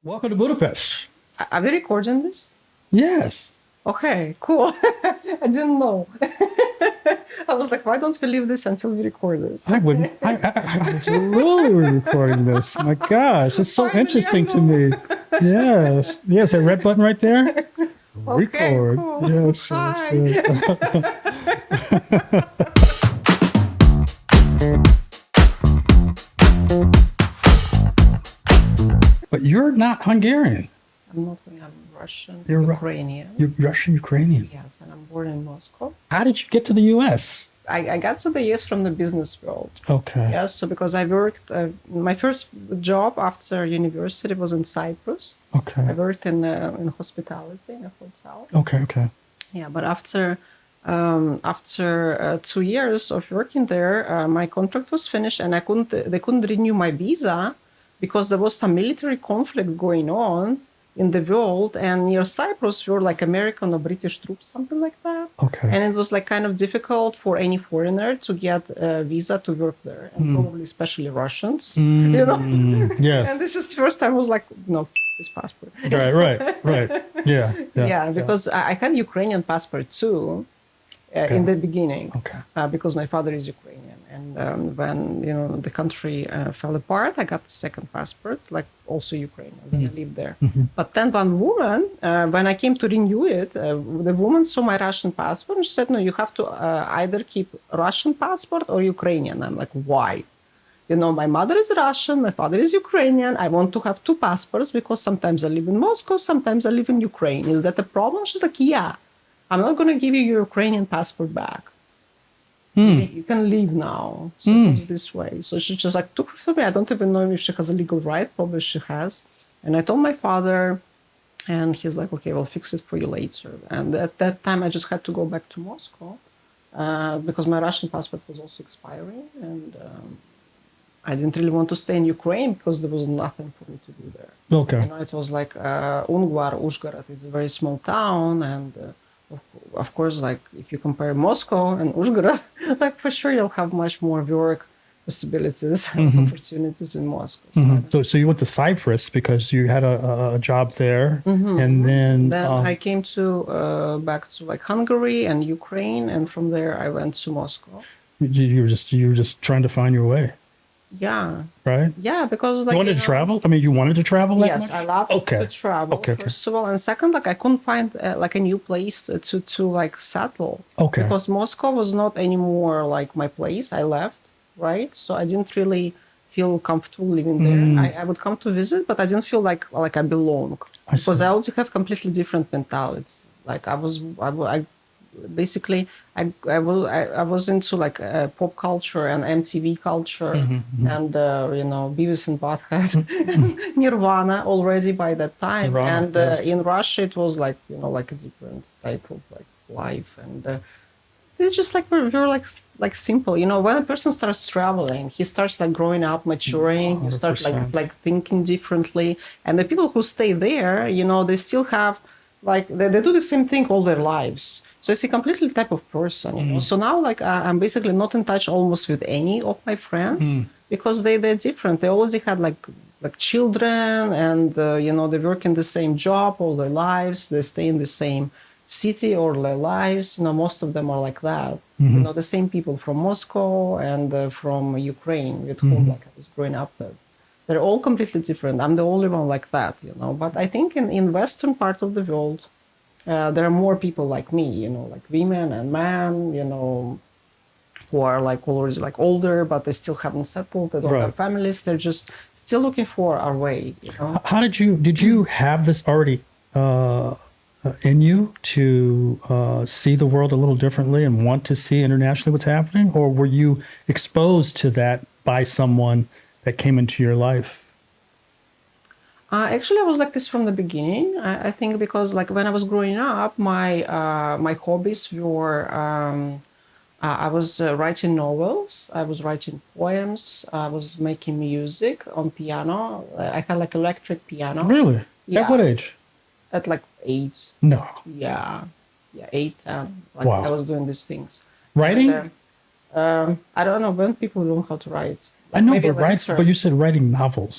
Welcome to Budapest. Are we recording this? Yes. Okay, cool. I didn't know. I was like, why don't we leave this until we record this? I wouldn't. I was really recording this. My gosh, it's so Finally, interesting I to me. Yes. Yes, that red button right there. Okay, Record. cool. Yes. Hi. Yes. But you're not Hungarian. I'm Russian, You're Ukrainian. You're Russian Ukrainian. Yes, and I'm born in Moscow. How did you get to the U.S.? I got to the US from the business world. Okay. Yes, so because I worked, my first job after university was in Cyprus. I Okay. worked in hospitality in a hotel. Okay. Okay. Yeah, but after 2 years of working there, my contract was finished, and they couldn't renew my visa because there was some military conflict going on in the world, and near Cyprus were like American or British troops, something like that. Okay. And it was like kind of difficult for any foreigner to get a visa to work there, and probably especially Russians, you know. Yes. And this is the first time I was like, no, this passport. Right. Yeah. Yeah, because I had Ukrainian passport too in the beginning, Okay. because my father is Ukrainian, and when the country fell apart, I got the second passport, like also Ukrainian. Then I lived there. But then one woman, when I came to renew it, the woman saw my Russian passport and she said, "No, you have to either keep Russian passport or Ukrainian." I'm like, "Why?" My mother is Russian, my father is Ukrainian. I want to have two passports because sometimes I live in Moscow, sometimes I live in Ukraine. Is that a problem? She's like, yeah, I'm not going to give you your Ukrainian passport back. You can leave now. So it was this way. So she just like took it from me. I don't even know if she has a legal right. Probably she has. And I told my father, and he's like, okay, we'll fix it for you later. And at that time, I just had to go back to Moscow because my Russian passport was also expiring. And I didn't really want to stay in Ukraine because there was nothing for me to do there. Okay. It was like Ungvar, Uzhgorod is a very small town, and of course, like if you compare Moscow and Uzhgorod, like for sure you'll have much more work possibilities and opportunities in Moscow. So you went to Cyprus because you had a job there, and then I came to back to like Hungary and Ukraine, and from there I went to Moscow. you were just trying to find your way, Yeah, right? yeah, because like You wanted to travel. I mean, you wanted to travel. That yes, much? I love Okay. to travel. Okay. First of all, and second, like I couldn't find like a new place to like settle. Okay. Because Moscow was not anymore like my place. I left, right? So I didn't really feel comfortable living there. I would come to visit, but I didn't feel like I belong because see. I also have completely different mentality. Like I basically I was into like pop culture and MTV culture and Beavis and Butthead, Nirvana already by that time. Nirvana, And yes. in Russia it was like like a different type of like life, and it's just like we're like simple. When a person starts traveling, he starts like growing up, maturing. You start 100%. like thinking differently, and the people who stay there, they still have like they do the same thing all their lives. So it's a completely type of person, So now, like, I'm basically not in touch almost with any of my friends because they're different. They already had like children, and they work in the same job all their lives. They stay in the same city all their lives. Most of them are like that. The same people from Moscow and from Ukraine with whom like I was growing up with. They're all completely different. I'm the only one like that, But I think in Western part of the world, there are more people like me, like women and men, who are like already like older, but they still haven't settled. They don't have families. They're just still looking for our way, How did you have this already in you to see the world a little differently and want to see internationally what's happening, or were you exposed to that by someone that came into your life? Actually, I was like this from the beginning. I think because like when I was growing up, my hobbies were I was writing novels, I was writing poems, I was making music on piano. I had like electric piano. Really? Yeah. At what age? At like 8. No. Yeah, 8. Like Wow. I was doing these things. Writing? And, I don't know when people learn how to write. I know, Maybe but later. but you said writing novels.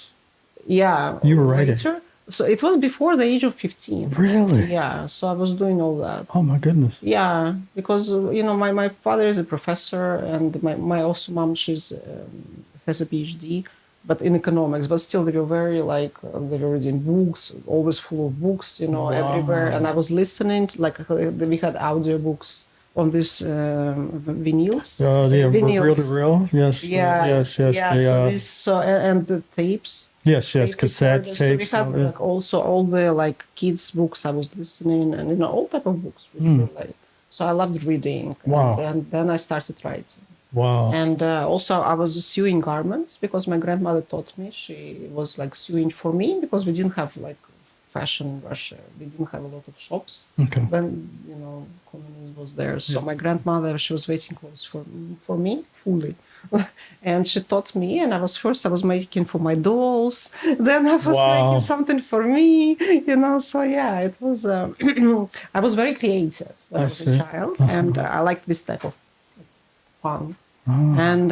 Yeah, You were writing. later. So it was before the age of 15. Really? Yeah, so I was doing all that. Oh my goodness. Yeah, because my father is a professor, and my also mom, she's has a PhD, but in economics. But still, they were very like they were reading books, always full of books, everywhere. And I was listening to, like we had audiobooks on this vinyls. Yeah, reel to Vinyls. reel. Yes. Yeah, Yes. yeah. They, And the tapes. yes. Tape Cassettes, recorders. So we tapes. had all that. like also all the like kids books I was listening, and all type of books which were like. So I loved reading. Wow. And then I started writing. Wow. And also I was sewing garments because my grandmother taught me. She was like sewing for me because we didn't have like fashion in Russia. We didn't have a lot of shops Okay. when communism was there. So my grandmother, she was waiting clothes for me fully. And she taught me, and I was making for my dolls, then I was making something for me, so yeah, it was I was very creative when I was a child, and I liked this type of fun. And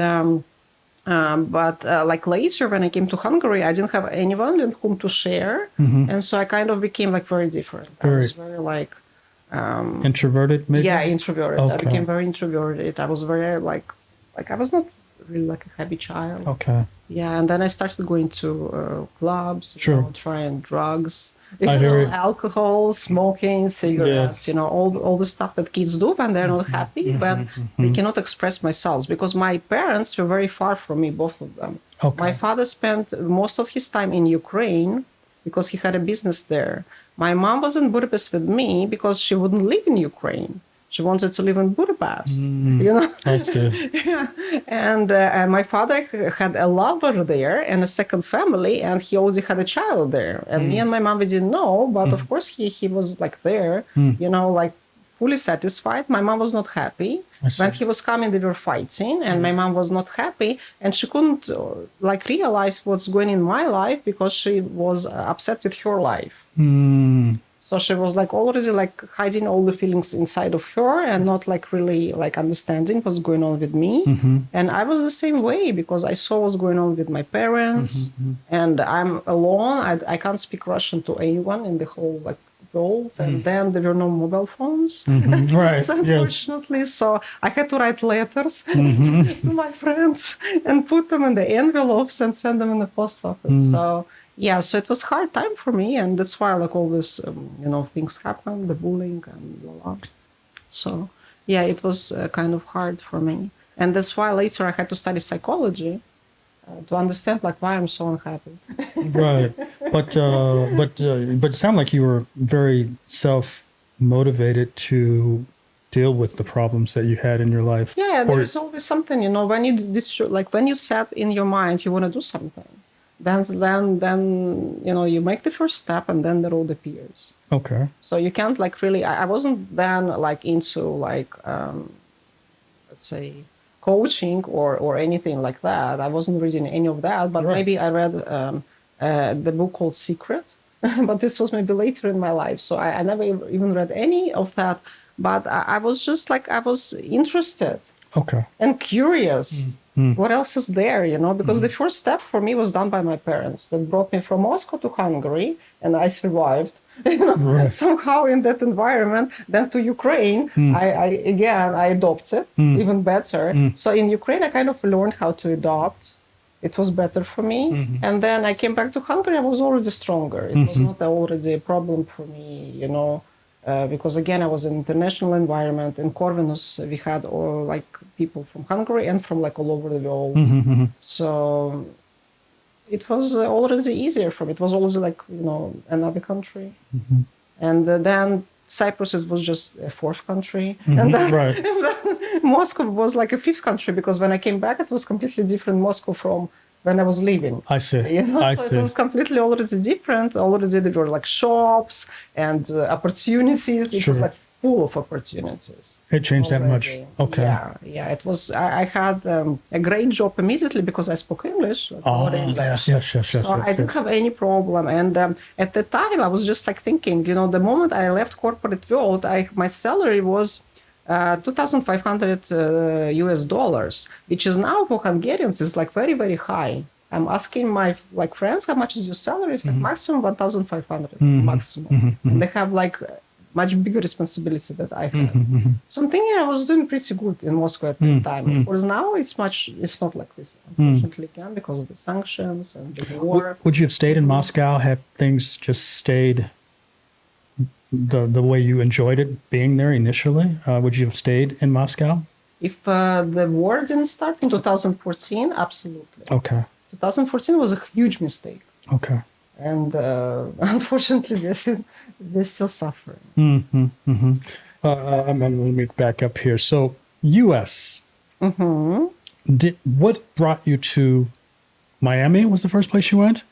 but like later when I came to Hungary, I didn't have anyone with whom to share, and so I kind of became like very different. I was very like introverted, maybe. Yeah, introverted. Okay. I became very introverted. I was very like I was not really like a happy child. Okay. Yeah, and then I started going to clubs, trying drugs, alcohol, smoking, cigarettes, all the stuff that kids do when they're not happy, when they cannot express themselves. Because my parents were very far from me, both of them. Okay. My father spent most of his time in Ukraine because he had a business there. My mom was in Budapest with me because she wouldn't live in Ukraine. She wanted to live in Budapest, I see. Yeah. And my father had a lover there and a second family, and he already had a child there. And me and my mom, we didn't know, but of course he was like there, like fully satisfied. My mom was not happy. When he was coming, they were fighting, and my mom was not happy, and she couldn't like realize what's going in my life because she was upset with her life. So she was like already like hiding all the feelings inside of her and not like really like understanding what's going on with me. And I was the same way because I saw what's going on with my parents, and I'm alone. I can't speak Russian to anyone in the whole like world. And then there were no mobile phones. Right. So unfortunately, so I had to write letters to my friends and put them in the envelopes and send them in the post office. So yeah, so it was hard time for me, and that's why like all this, things happened, the bullying and blah, blah. So yeah, it was kind of hard for me, and that's why later I had to study psychology to understand like why I'm so unhappy. Right, but it sounded like you were very self-motivated to deal with the problems that you had in your life. Yeah, there's always something, when when you set in your mind you want to do something. Then you make the first step, and then the road appears. Okay. So you can't like really. I wasn't then like into like let's say coaching or anything like that. I wasn't reading any of that, but maybe I read the book called Secret. But this was maybe later in my life, so I never even read any of that. But I was just like I was interested. Okay. And curious. What else is there, because the first step for me was done by my parents that brought me from Moscow to Hungary, and I survived somehow in that environment. Then to Ukraine, I adopted even better. So in Ukraine, I kind of learned how to adopt. It was better for me. And then I came back to Hungary, I was already stronger. It was not already a problem for me, because again, I was in an international environment. In Corvinus, we had like people from Hungary and from like all over the world. So it was already easier for me. It was always like, another country. And then Cyprus, it was just a fourth country. And then, and then Moscow was like a fifth country, because when I came back, it was completely different Moscow from when I was leaving. I see. It was completely already different. Already there were like shops and opportunities. It was like full of opportunities. It changed that much. Okay. Yeah. It was. I had a great job immediately because I spoke English. Yes. So I didn't have any problem. And at the time, I was just like thinking, the moment I left corporate world, my salary was $2,500 US dollars, which is now for Hungarians is like very, very high. I'm asking my like friends, how much is your salary? It's like maximum 1,500, maximum. And they have like much bigger responsibility that I had. So I'm thinking I was doing pretty good in Moscow at that time. Of course, now it's not like this, unfortunately, again, because of the sanctions and the war. Would you have stayed in Moscow had things just stayed the way you enjoyed it being there initially? Would you have stayed in Moscow? If the war didn't start in 2014, absolutely. Okay. 2014 was a huge mistake. Okay. And unfortunately, we're still suffering. Let me back up here. So, U.S. What brought you to Miami? Was the first place you went?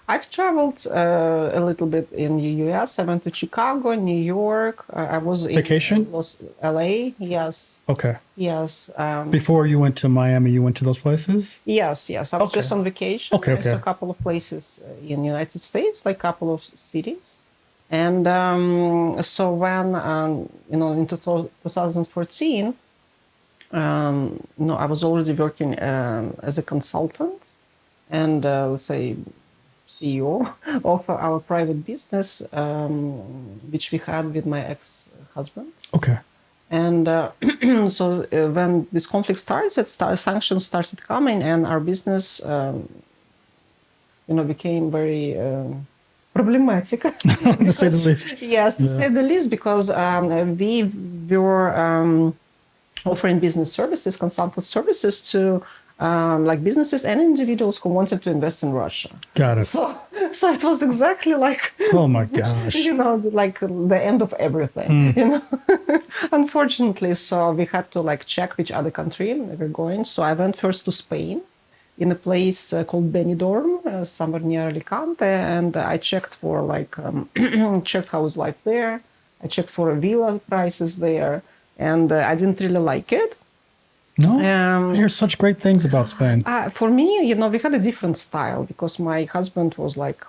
I've traveled a little bit in the U.S. I went to Chicago, New York. I was Vacation? in L.A. Yes. Okay. Yes. Before you went to Miami, you went to those places? Yes. I was just on vacation. Okay. I saw a couple of places in the United States, like a couple of cities. And so when, in 2014, I was already working as a consultant and, let's say, CEO of our private business, which we had with my ex-husband. Okay. And so when this conflict started, sanctions started coming, and our business, became very problematic. To say the least. Yes, to say the least, because we were offering business services, consultant services to like businesses and individuals who wanted to invest in Russia. Got it. So it was exactly like, oh my gosh, like the end of everything, Unfortunately, so we had to like check which other country we were going. So I went first to Spain in a place called Benidorm, somewhere near Alicante. And I checked for like, checked how was life there. I checked for villa prices there. And I didn't really like it. No, I hear such great things about Spain. For me, we had a different style because my husband was like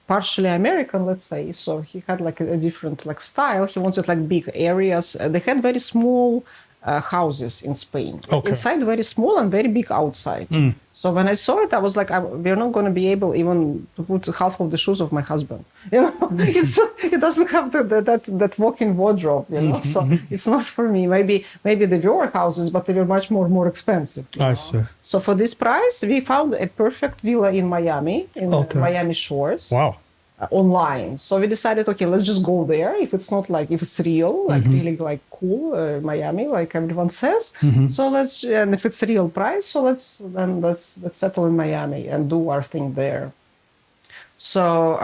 partially American, let's say. So he had like a different like style. He wanted like big areas. They had very small houses in Spain. Okay. Inside very small and very big outside. So when I saw it, I was like, we're not going to be able even to put half of the shoes of my husband. It doesn't have that walk-in wardrobe. So it's not for me. Maybe they were houses, but they were much more expensive. I see. So for this price, we found a perfect villa in Miami, in Miami Shores. Wow. Online. So we decided, okay, let's just go there. If it's not like, if it's real, like really like cool, Miami, like everyone says. So and if it's a real price, so let's settle in Miami and do our thing there. So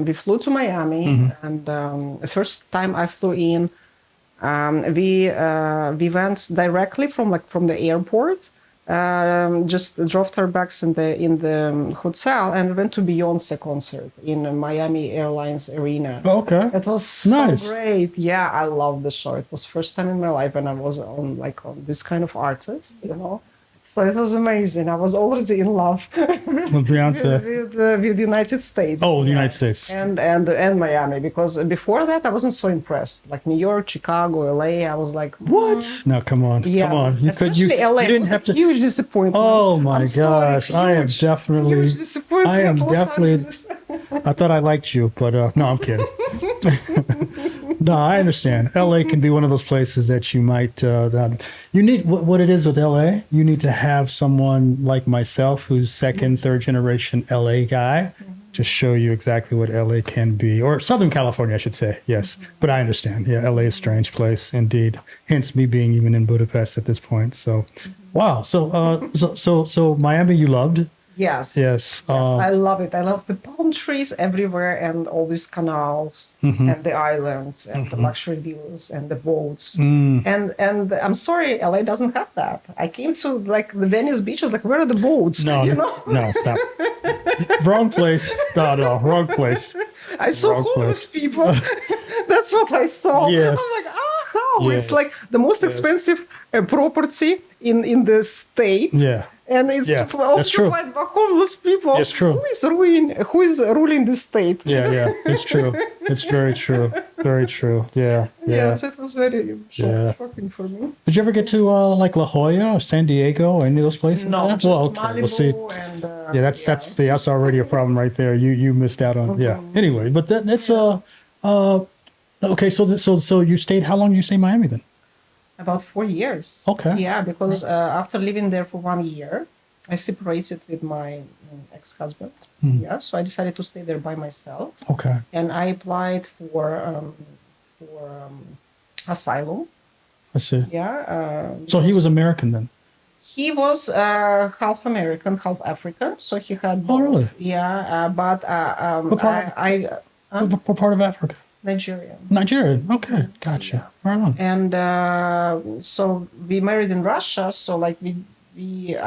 we flew to Miami, and the first time I flew in, we went directly from the airport. Just dropped our bags in the hotel and went to Beyonce concert in Miami Airlines Arena. Okay. It was so great. Yeah, I love the show. It was first time in my life when I was on this kind of artist, So it was amazing. I was already in love with Beyonce. with the United States. Oh, the United States. And Miami, because before that I wasn't so impressed. Like New York, Chicago, LA, I was like, what? No, come on. Yeah. Come on. Especially LA. You didn't was have a huge disappointment. Oh my gosh. Sorry, I am definitely huge disappointment. I am Los definitely Angeles. I thought I liked you, but no, I'm kidding. No, I understand. LA can be one of those places that you might, you need, what it is with LA, you need to have someone like myself who's second, third generation LA guy to show you exactly what LA can be, or Southern California, I should say. Yes. But I understand. Yeah. LA is a strange place indeed. Hence me being even in Budapest at this point. So, wow. So Miami, you loved? Yes. Yes. I love it. I love the palm trees everywhere and all these canals and the islands and the luxury villas and the boats. And I'm sorry, LA doesn't have that. I came to like the Venice beaches, like where are the boats? No, no, stop. Wrong place. No, wrong place. I saw homeless people. That's what I saw. Yes. I'm like, how? Yes. It's like the most expensive property in the state. Yeah. And it's occupied by homeless people. It's true. Who is ruling the state? Yeah, it's true. It's very true. Very true. Yeah. Yeah, Yeah. so it was very Yeah. shocking for me. Did you ever get to like La Jolla or San Diego or any of those places? No, there? just Well, okay. Malibu We'll see. and Yeah, that's already a problem right there. You missed out on. Yeah. Anyway, but that's okay. So you stayed. How long did you stay in Miami then? about 4 years. Okay. Yeah, because after living there for 1 year, I separated with my ex-husband. Yeah, so I decided to stay there by myself, Okay. and I applied for asylum. I see. Yeah. So he was American then. He was half American, half African, so he had both. Oh, really? Yeah, but What part? What part of Africa? Nigerian. Nigerian. Okay. Gotcha. Right on. And so we married in Russia. So like we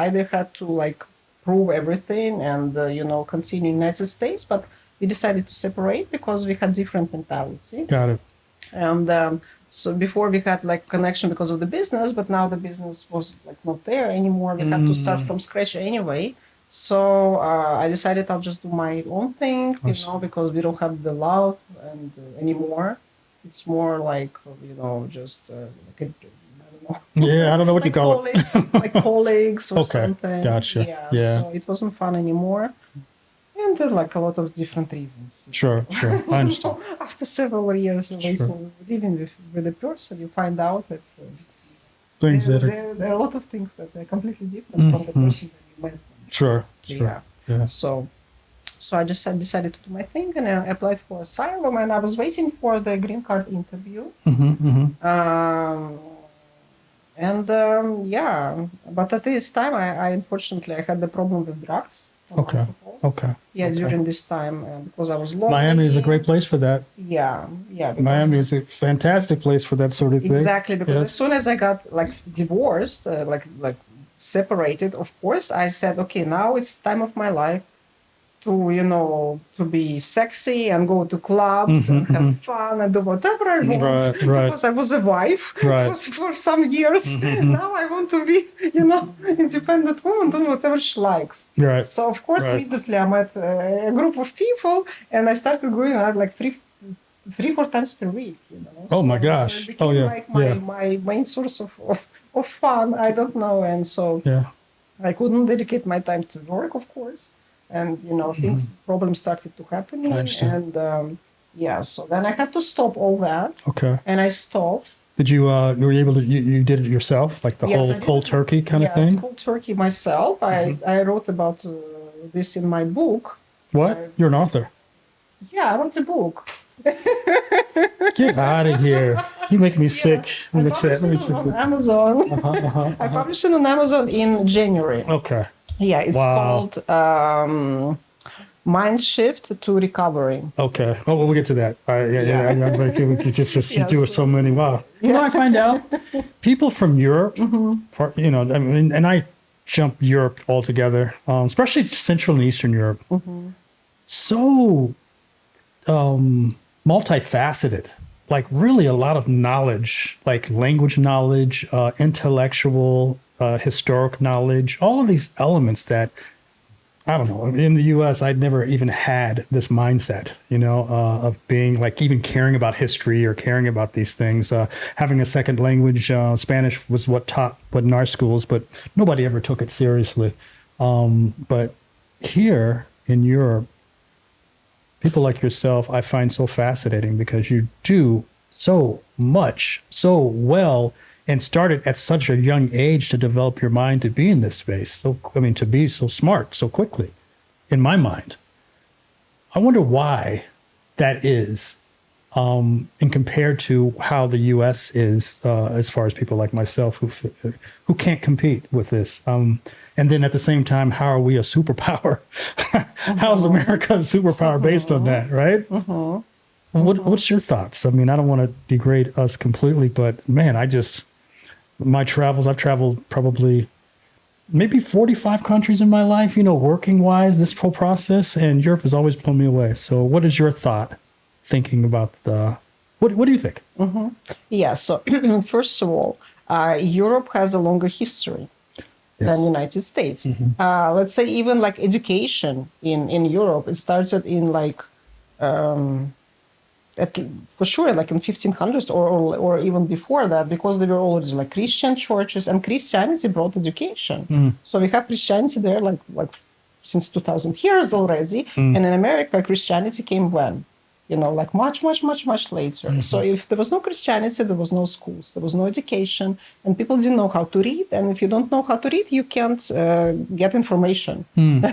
either had to like prove everything and continue in the United States, but we decided to separate because we had different mentality. Got it. And so before we had like connection because of the business, but now the business was like not there anymore. We had to start from scratch anyway. So I decided I'll just do my own thing, because we don't have the love and anymore. It's more like just like I don't know. Yeah, I don't know what you call it. Like colleagues or Okay, something. gotcha. Yeah. So it wasn't fun anymore. And there are like a lot of different reasons. Sure. I understand. After several years of living with a person, you find out that Things that are there are a lot of things that are completely different from the person that you met. sure. Yeah. So I just decided to do my thing, and I applied for asylum, and I was waiting for the green card interview. But at this time, I unfortunately I had the problem with drugs. Okay. Yeah, during this time because I was lonely. Miami is a great place for that. Yeah. Miami is a fantastic place for that sort of thing. Exactly, because as soon as I got like divorced, like separated, of course, I said, okay, now it's time of my life to be sexy and go to clubs and have fun and do whatever I want. Right. Because I was a wife for some years. Now I want to be, independent woman, do whatever she likes. Right. So of course, immediately I met a group of people, and I started going out like 3-4 times per week. Oh my gosh! So it became like my main source of fun. I don't know, and so I couldn't dedicate my time to work, of course. And problems started to happen, and so then I had to stop all that. Okay. And I stopped. Did you were you able to you did it yourself, like the whole cold turkey kind of thing? Yes, cold turkey myself. I wrote about this in my book. What? You're an author? Yeah, I wrote a book. Get out of here! You make me sick. I published it on Amazon. I published it on Amazon in January. Okay. Yeah, it's called Mind Shift to Recovery. Okay. Oh, well, we'll get to that. We could just do it so many. Wow. I find out people from Europe, and I jump Europe altogether, especially Central and Eastern Europe, so multifaceted. Like really a lot of knowledge, like language knowledge, intellectual, historic knowledge, all of these elements that, I don't know, in the U.S., I'd never even had this mindset, of being like even caring about history or caring about these things. Having a second language, Spanish was what taught in our schools, but nobody ever took it seriously. But here in Europe, people like yourself, I find so fascinating because you do so much, so well, and started at such a young age to develop your mind to be in this space. To be so smart so quickly, in my mind. I wonder why that is, and compared to how the U.S. is, as far as people like myself who can't compete with this. And then at the same time, how are we a superpower? How is America a superpower based on that, right? What's your thoughts? I mean, I don't want to degrade us completely, but man, my travels, I've traveled probably maybe 45 countries in my life, working wise, this whole process, and Europe has always blown me away. So what is your thought thinking about what do you think? Yeah. So first of all, Europe has a longer history than the United States. Let's say even like education in Europe, it started in like for sure, like in 1500s or even before that, because they were already like Christian churches, and Christianity brought education. So we have Christianity there like since 2000 years already. And in America, Christianity came when? Like much later. So if there was no Christianity, there was no schools, there was no education, and people didn't know how to read. And if you don't know how to read, you can't get information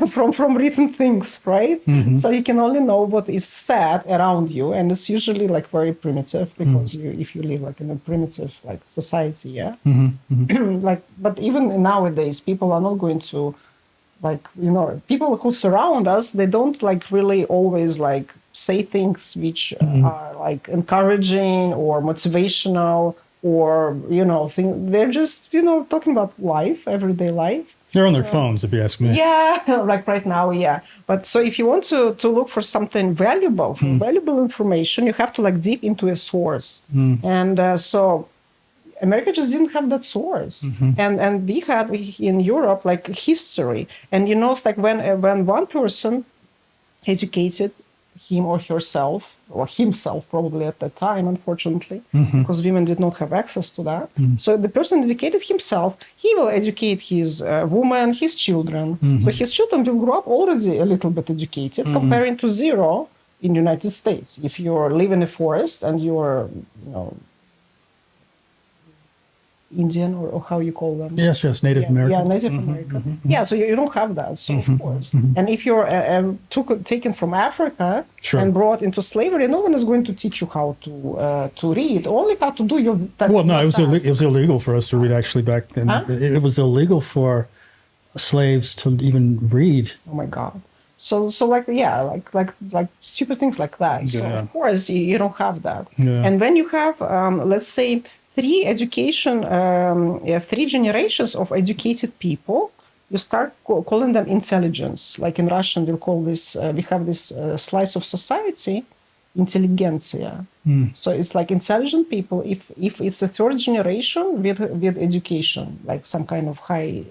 from written things, right? So you can only know what is said around you, and it's usually like very primitive, because if you live like in a primitive like society, yeah. Like, but even nowadays, people are not going to like, people who surround us, they don't like really always like say things which are like encouraging or motivational or they're just talking about life, everyday life. They're on their phones, if you ask me. Yeah, like right now, yeah. But so if you want to look for something valuable, for valuable information, you have to like dig into a source. And so America just didn't have that source. And we had in Europe like history. And it's like when one person educated him or herself, or himself probably at that time, unfortunately, because women did not have access to that. So the person educated himself, he will educate his woman, his children. So his children will grow up already a little bit educated, comparing to zero in the United States. If you live in a forest and you're, Indian or how you call them? Yes, Native American. Yeah, Native American. Yeah, so you don't have that, so of course. And if you're taken from Africa and brought into slavery, no one is going to teach you how to read, only how to do your task. Well, no, it was illegal for us to read actually back then. Huh? It was illegal for slaves to even read. Oh my God. So like like stupid things like that. So of course you don't have that. And when you have let's say three generations of educated people, you start calling them intelligence. Like in Russian, we'll call this, we have this slice of society, intelligentsia. So it's like intelligent people if it's a third generation with education, like some kind of high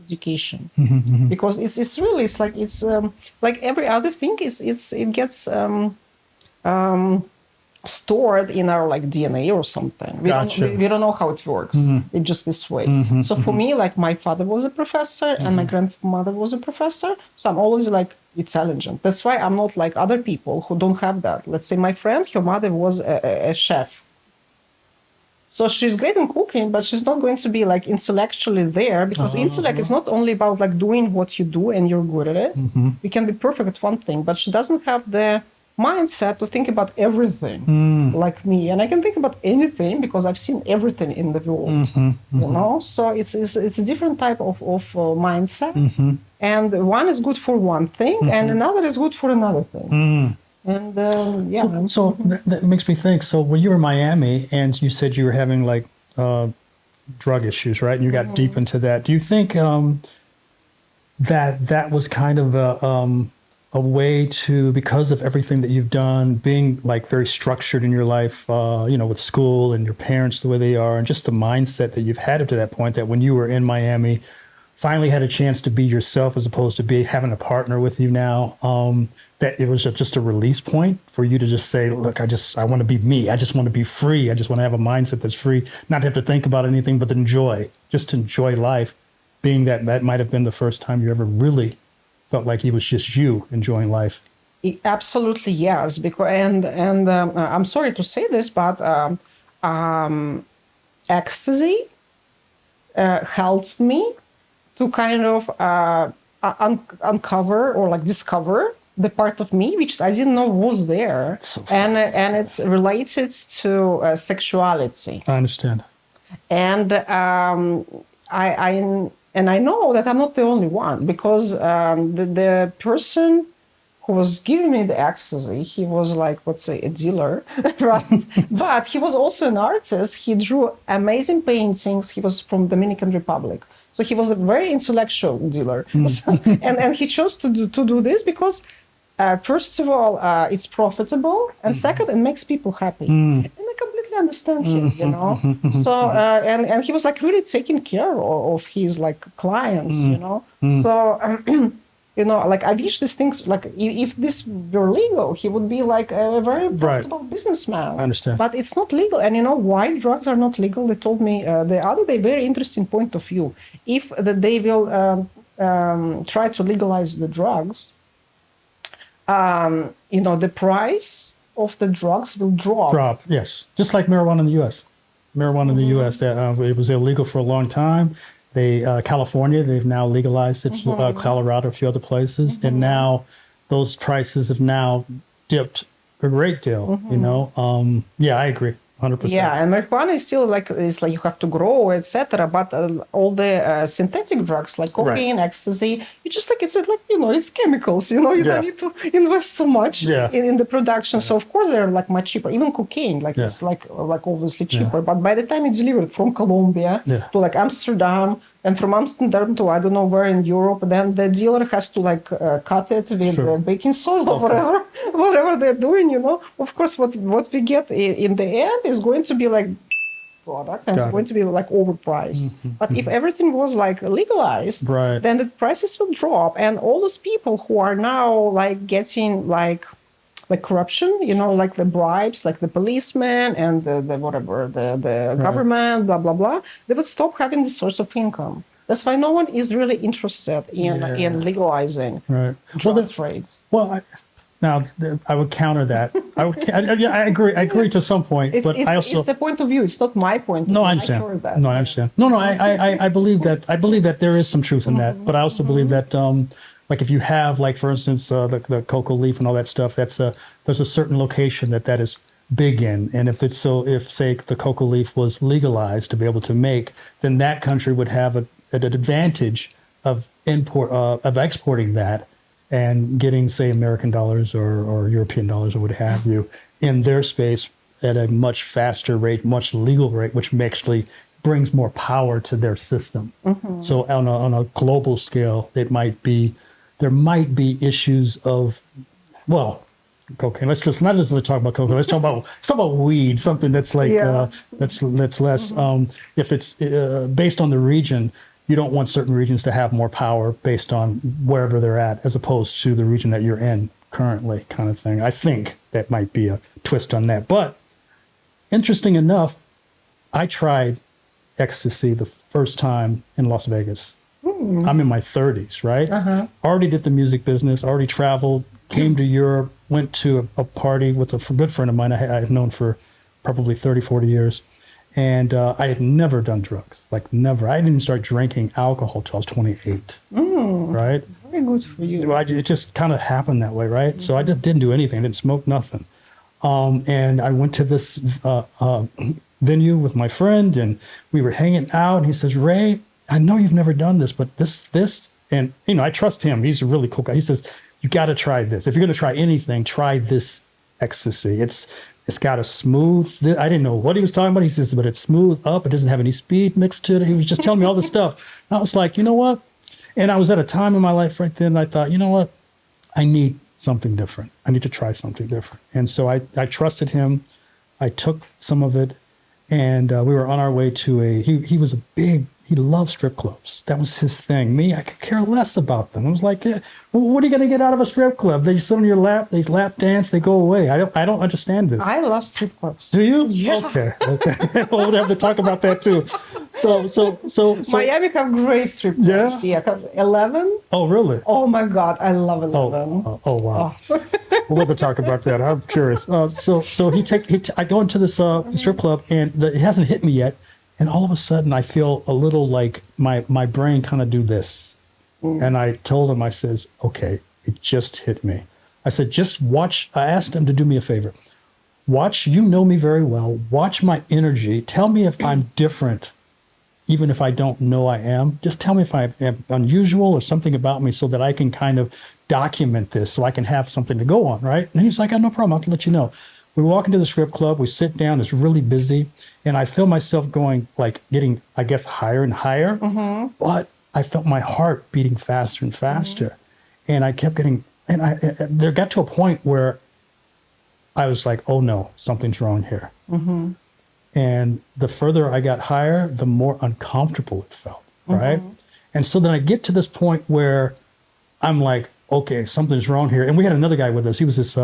education. Because it's really, it's like every other thing, it gets stored in our like DNA or something. We don't know how it works. It's just this way. So for me, like my father was a professor and my grandmother was a professor. So I'm always like intelligent. That's why I'm not like other people who don't have that. Let's say my friend, her mother was a chef. So she's great in cooking, but she's not going to be like intellectually there, because intellect is not only about like doing what you do and you're good at it. You can be perfect at one thing, but she doesn't have the mindset to think about everything like me. And I can think about anything because I've seen everything in the world. So it's a different type of mindset. And one is good for one thing and another is good for another thing. And yeah. So that makes me think, so when you were in Miami and you said you were having like drug issues, right? And you got deep into that. Do you think that was kind of a way to, because of everything that you've done, being like very structured in your life, with school and your parents the way they are, and just the mindset that you've had up to that point, that when you were in Miami, finally had a chance to be yourself as opposed to having a partner with you now, that it was just a release point for you to just say, look, I want to be me. I just want to be free. I just want to have a mindset that's free, not have to think about anything, but just enjoy life, being that might have been the first time you ever really felt like it was just you enjoying life. Absolutely, yes. Because and I'm sorry to say this, but ecstasy helped me to kind of uncover or like discover the part of me which I didn't know was there, and it's related to sexuality. I understand. And I know that I'm not the only one, because the person who was giving me the ecstasy, he was like, let's say, a dealer, right? But he was also an artist. He drew amazing paintings. He was from Dominican Republic. So he was a very intellectual dealer. And he chose to do this because, first of all, it's profitable. And second, it makes people happy. And I completely understand him, So, and he was like really taking care of his like clients, So Like I wish these things, like if this were legal, he would be like a very profitable businessman. I understand. But it's not legal. And why drugs are not legal? They told me the other day, very interesting point of view. If they will try to legalize the drugs, the price of the drugs will drop. Yes. Just like marijuana in the U.S. Marijuana in the U.S., that it was illegal for a long time. California, they've now legalized it, Colorado, a few other places. And now those prices have now dipped a great deal, Yeah, I agree. 100%. Yeah, and marijuana is still like you have to grow, etc. But all the synthetic drugs like cocaine, ecstasy, it's chemicals. You don't need to invest so much in the production. So of course they're like much cheaper. Even cocaine, it's like obviously cheaper. But by the time it's delivered from Colombia to like Amsterdam, and from Amsterdam to I don't know where in Europe, then the dealer has to cut it with baking soda or whatever they're doing. Of course, what we get in the end is going to be like product, and it's going to be like overpriced. But if everything was like legalized, then the prices will drop, and all those people who are now like getting like corruption, like the bribes, like the policemen and the government, blah, blah, blah, they would stop having this source of income. That's why no one is really interested in legalizing drug trade. Well, I would counter that. I agree to some point, it's a point of view. It's not my point. No, I understand. I understand. I believe that there is some truth in that, but I also believe that like if you have, like for instance, the cocoa leaf and all that stuff, there's a certain location that is big in, and if say the cocoa leaf was legalized to be able to make, then that country would have an advantage of exporting that and getting, say, American dollars or European dollars or what have you in their space at a much faster rate, much legal rate, which actually brings more power to their system. So on a global scale, there might be issues of, cocaine. Let's not just talk about cocaine. Let's talk about weed, something that's like that's less. If it's based on the region, you don't want certain regions to have more power based on wherever they're at, as opposed to the region that you're in currently, kind of thing. I think that might be a twist on that. But interesting enough, I tried ecstasy the first time in Las Vegas. I'm in my 30s, right? Already did the music business, already traveled, came to Europe, went to a party with a good friend of mine I've known for probably 30, 40 years. And I had never done drugs, like never. I didn't even start drinking alcohol till I was 28, right? Very good for you. It just kind of happened that way, right? So I just didn't do anything. I didn't smoke nothing. And I went to this venue with my friend, and we were hanging out, and he says, "Ray, I know you've never done this, but this, and I trust him. He's a really cool guy. He says, you got to try this. If you're going to try anything, try this ecstasy. It's got a smooth, I didn't know what he was talking about. He says, but it's smooth up. It doesn't have any speed mixed to it. He was just telling me all this stuff. And I was like, you know what? And I was at a time in my life right then, I thought, you know what? I need something different. I need to try something different. And so I trusted him. I took some of it, and we were on our way to he loved strip clubs. That was his thing. Me, I could care less about them. I was like, what are you going to get out of a strip club? They sit on your lap, they lap dance, they go away. I don't understand this. I love strip clubs. Do you? Yeah. Okay. We'll have to talk about that too. So Miami have great strip clubs. Yeah. 11. Oh, really? Oh my God, I love 11. Oh wow. We'll have to talk about that. I'm curious. So I go into this strip club, and it hasn't hit me yet. And all of a sudden, I feel a little like my brain kind of do this. And I told him, I says, okay, it just hit me. I said, just watch. I asked him to do me a favor. Watch, you know me very well. Watch my energy. Tell me if I'm different, even if I don't know I am. Just tell me if I am unusual or something about me, so that I can kind of document this, so I can have something to go on, right? And he's like, no problem. I'll let you know. We walk into the strip club, we sit down, it's really busy, and I feel myself getting, I guess, higher and higher, but I felt my heart beating faster and faster. And I kept there got to a point where I was like, oh no, something's wrong here. And the further I got higher, the more uncomfortable it felt, right? And so then I get to this point where I'm like, okay, something's wrong here. And we had another guy with us. He was he was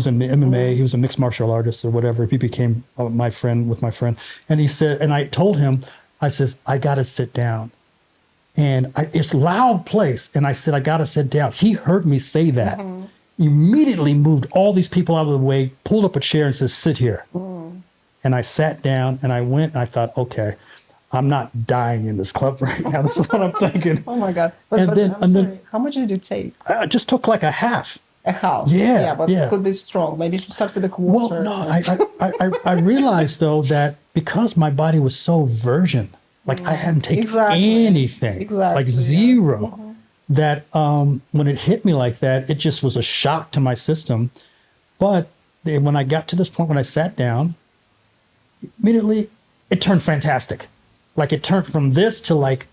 in MMA. He was a mixed martial artist or whatever. He became my friend. And he said, and I told him, I says, I got to sit down. And it's a loud place. And I said, I got to sit down. He heard me say that. Immediately moved all these people out of the way, pulled up a chair and says, sit here. And I sat down and I went and I thought, okay, I'm not dying in this club right now. This is what I'm thinking. Oh my God. And then How much did you take? I just took like a half. A half. Yeah. Yeah, but yeah. it could be strong. Maybe you should start with a quarter. Well, no, I realized though that because my body was so virgin, like I hadn't taken anything, like zero, that when it hit me like that, it just was a shock to my system. But when I got to this point, when I sat down, immediately it turned fantastic. Like it turned from this to like,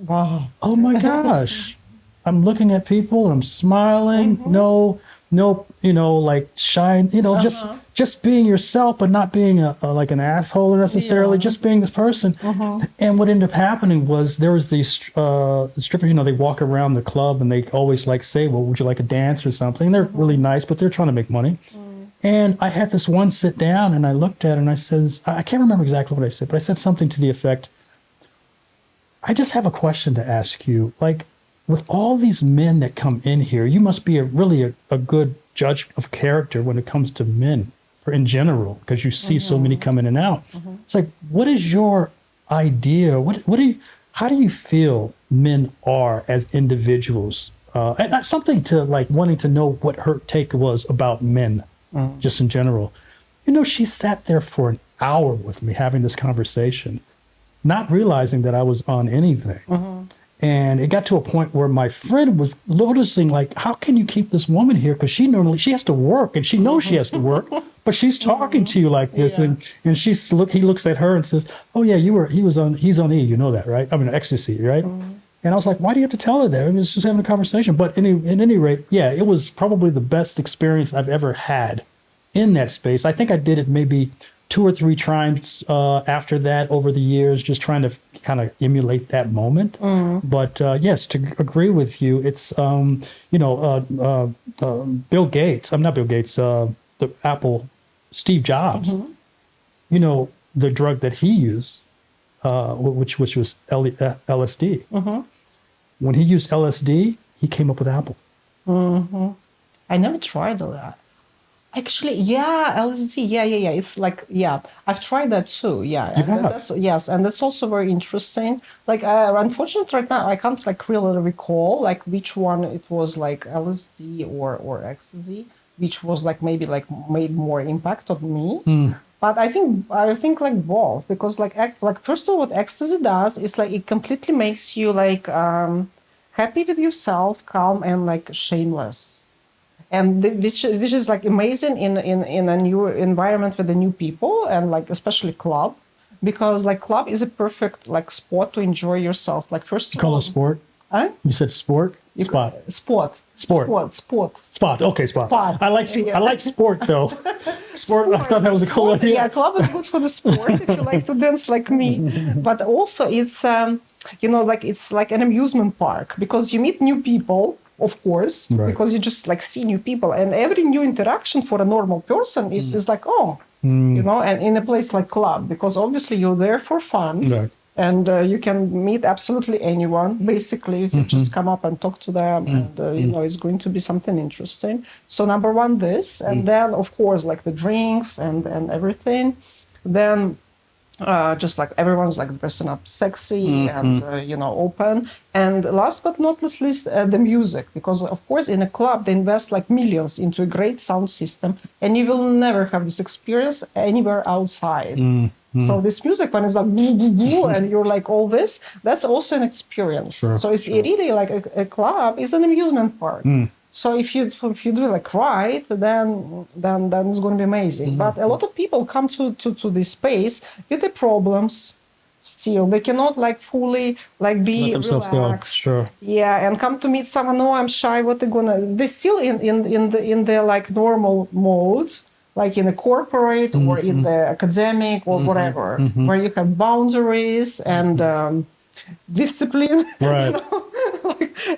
Wow. oh my gosh, I'm looking at people and I'm smiling. No, like shy, just being yourself, but not being like an asshole necessarily, just being this person. And what ended up happening was there was these strippers, they walk around the club and they always like say, well, would you like a dance or something? And they're really nice, but they're trying to make money. And I had this one sit down and I looked at her and I says, I can't remember exactly what I said, but I said something to the effect, I just have a question to ask you. Like, with all these men that come in here, you must be really a good judge of character when it comes to men, or in general, because you see so many come in and out. It's like, what is your idea? How do you feel men are as individuals? And that's something to like wanting to know what her take was about men, just in general. She sat there for an hour with me having this conversation, not realizing that I was on anything. And it got to a point where my friend was noticing, like, how can you keep this woman here? Because she has to work, and she knows she has to work, but she's talking to you like this, and he looks at her and says, "Oh yeah, he's on E, you know that, right? I mean, ecstasy, right?" And I was like, "Why do you have to tell her that? I mean, it's just having a conversation." But at any rate, yeah, it was probably the best experience I've ever had in that space. I think I did it maybe 2 or 3 times after that over the years, just trying to kind of emulate that moment. But yes, to agree with you, it's, Bill Gates, I'm not Bill Gates, the Apple, Steve Jobs, the drug that he used, which was LSD. When he used LSD, he came up with Apple. I never tried that. Actually, yeah, LSD, yeah. It's like, I've tried that too, yes, and that's also very interesting. Like, unfortunately, right now I can't like really recall like which one it was, like LSD or ecstasy, which was like maybe like made more impact on me. But I think like both, because like first of all, what ecstasy does is like it completely makes you like happy with yourself, calm, and like shameless. And which is like amazing in a new environment with the new people, and like especially club, because like club is a perfect like spot to enjoy yourself. Like first you call it sport? Huh? You said sport? Spot. Sport. Okay, spot. I like sport though. Sport. I thought that was a cool idea. Yeah, club is good for the sport if you like to dance like me. But also it's like it's like an amusement park, because you meet new people. Of course, because you just like see new people, and every new interaction for a normal person is like, and in a place like club, because obviously you're there for fun, and you can meet absolutely anyone. Basically, you can just come up and talk to them, and it's going to be something interesting. So number one, this, and then of course like the drinks and everything. Then just like everyone's like dressing up sexy and open. And last but not least, the music, because of course in a club they invest like millions into a great sound system, and you will never have this experience anywhere outside. So this music, when it's like boo, boo, boo, and you're like all this, that's also an experience. So it's really like a club is an amusement park. So if you do it like right, then it's going to be amazing. But a lot of people come to this space with the problems. Still, they cannot like fully like be relaxed. Yeah, and come to meet someone. No, I'm shy. What they gonna? They're still in the like normal mode, like in the corporate or in the academic or whatever, where you have boundaries and discipline. Right.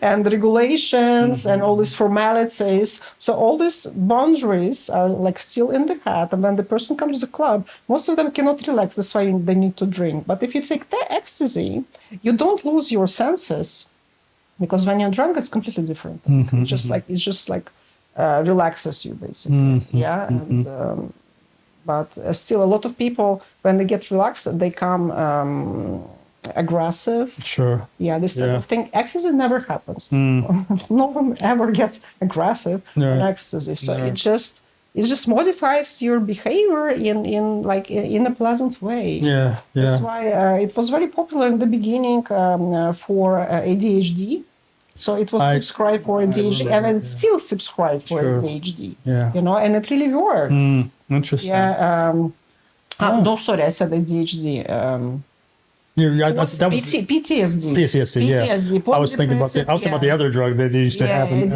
and regulations and all these formalities. So all these boundaries are like still in the head. And when the person comes to the club, most of them cannot relax. That's why they need to drink. But if you take the ecstasy, you don't lose your senses, because when you're drunk, it's completely different. It's just like relaxes you basically. Yeah. And but still, a lot of people, when they get relaxed, they come aggressive. Sure. Yeah, this type of thing. Ecstasy never happens. No one ever gets aggressive on ecstasy. So it just modifies your behavior in a pleasant way. Yeah. That's why it was very popular in the beginning for ADHD. So it was subscribed for ADHD, and it's still subscribed for ADHD. Yeah. And it really works. Interesting. Yeah. No, sorry, I said ADHD. That was PTSD. PTSD, yeah. I was thinking about the other drug that used to happen. It's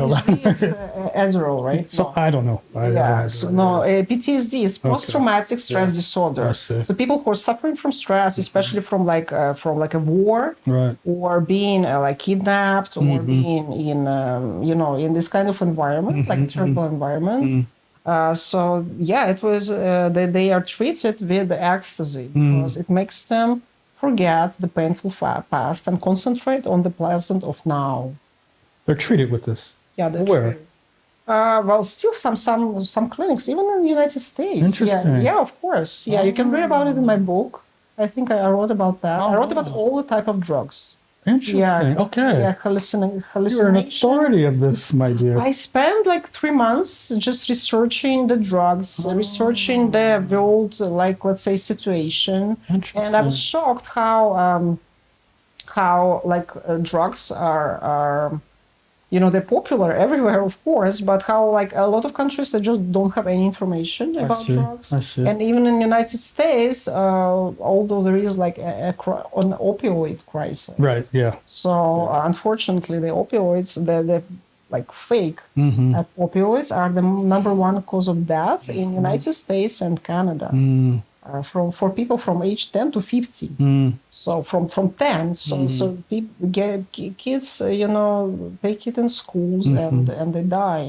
Adderall, right? So I don't know. PTSD is post-traumatic stress disorder. So people who are suffering from stress, especially from a war, or being like kidnapped, or being in this kind of environment, like a terrible environment. It was they are treated with ecstasy because it makes them forget the painful past and concentrate on the pleasant of now. They're treated with this. Yeah, they're Where? Well, still some clinics, even in the United States. Interesting. Yeah, of course. Yeah, you can read about it in my book. I think I wrote about that. I wrote about all the type of drugs. Interesting. Yeah. Okay. Yeah, hallucination. You're an authority of this, my dear. I spent like 3 months just researching the drugs, researching the world, like let's say, situation, and I was shocked how drugs are they're popular everywhere, of course, but how like a lot of countries that just don't have any information about drugs. I see. And even in the United States, although there is like an opioid crisis. Right, yeah. So unfortunately, the opioids, the like fake opioids are the number one cause of death in the United States and Canada. For people from age 10 to 50. So from 10, so people kids, take it in schools and they die,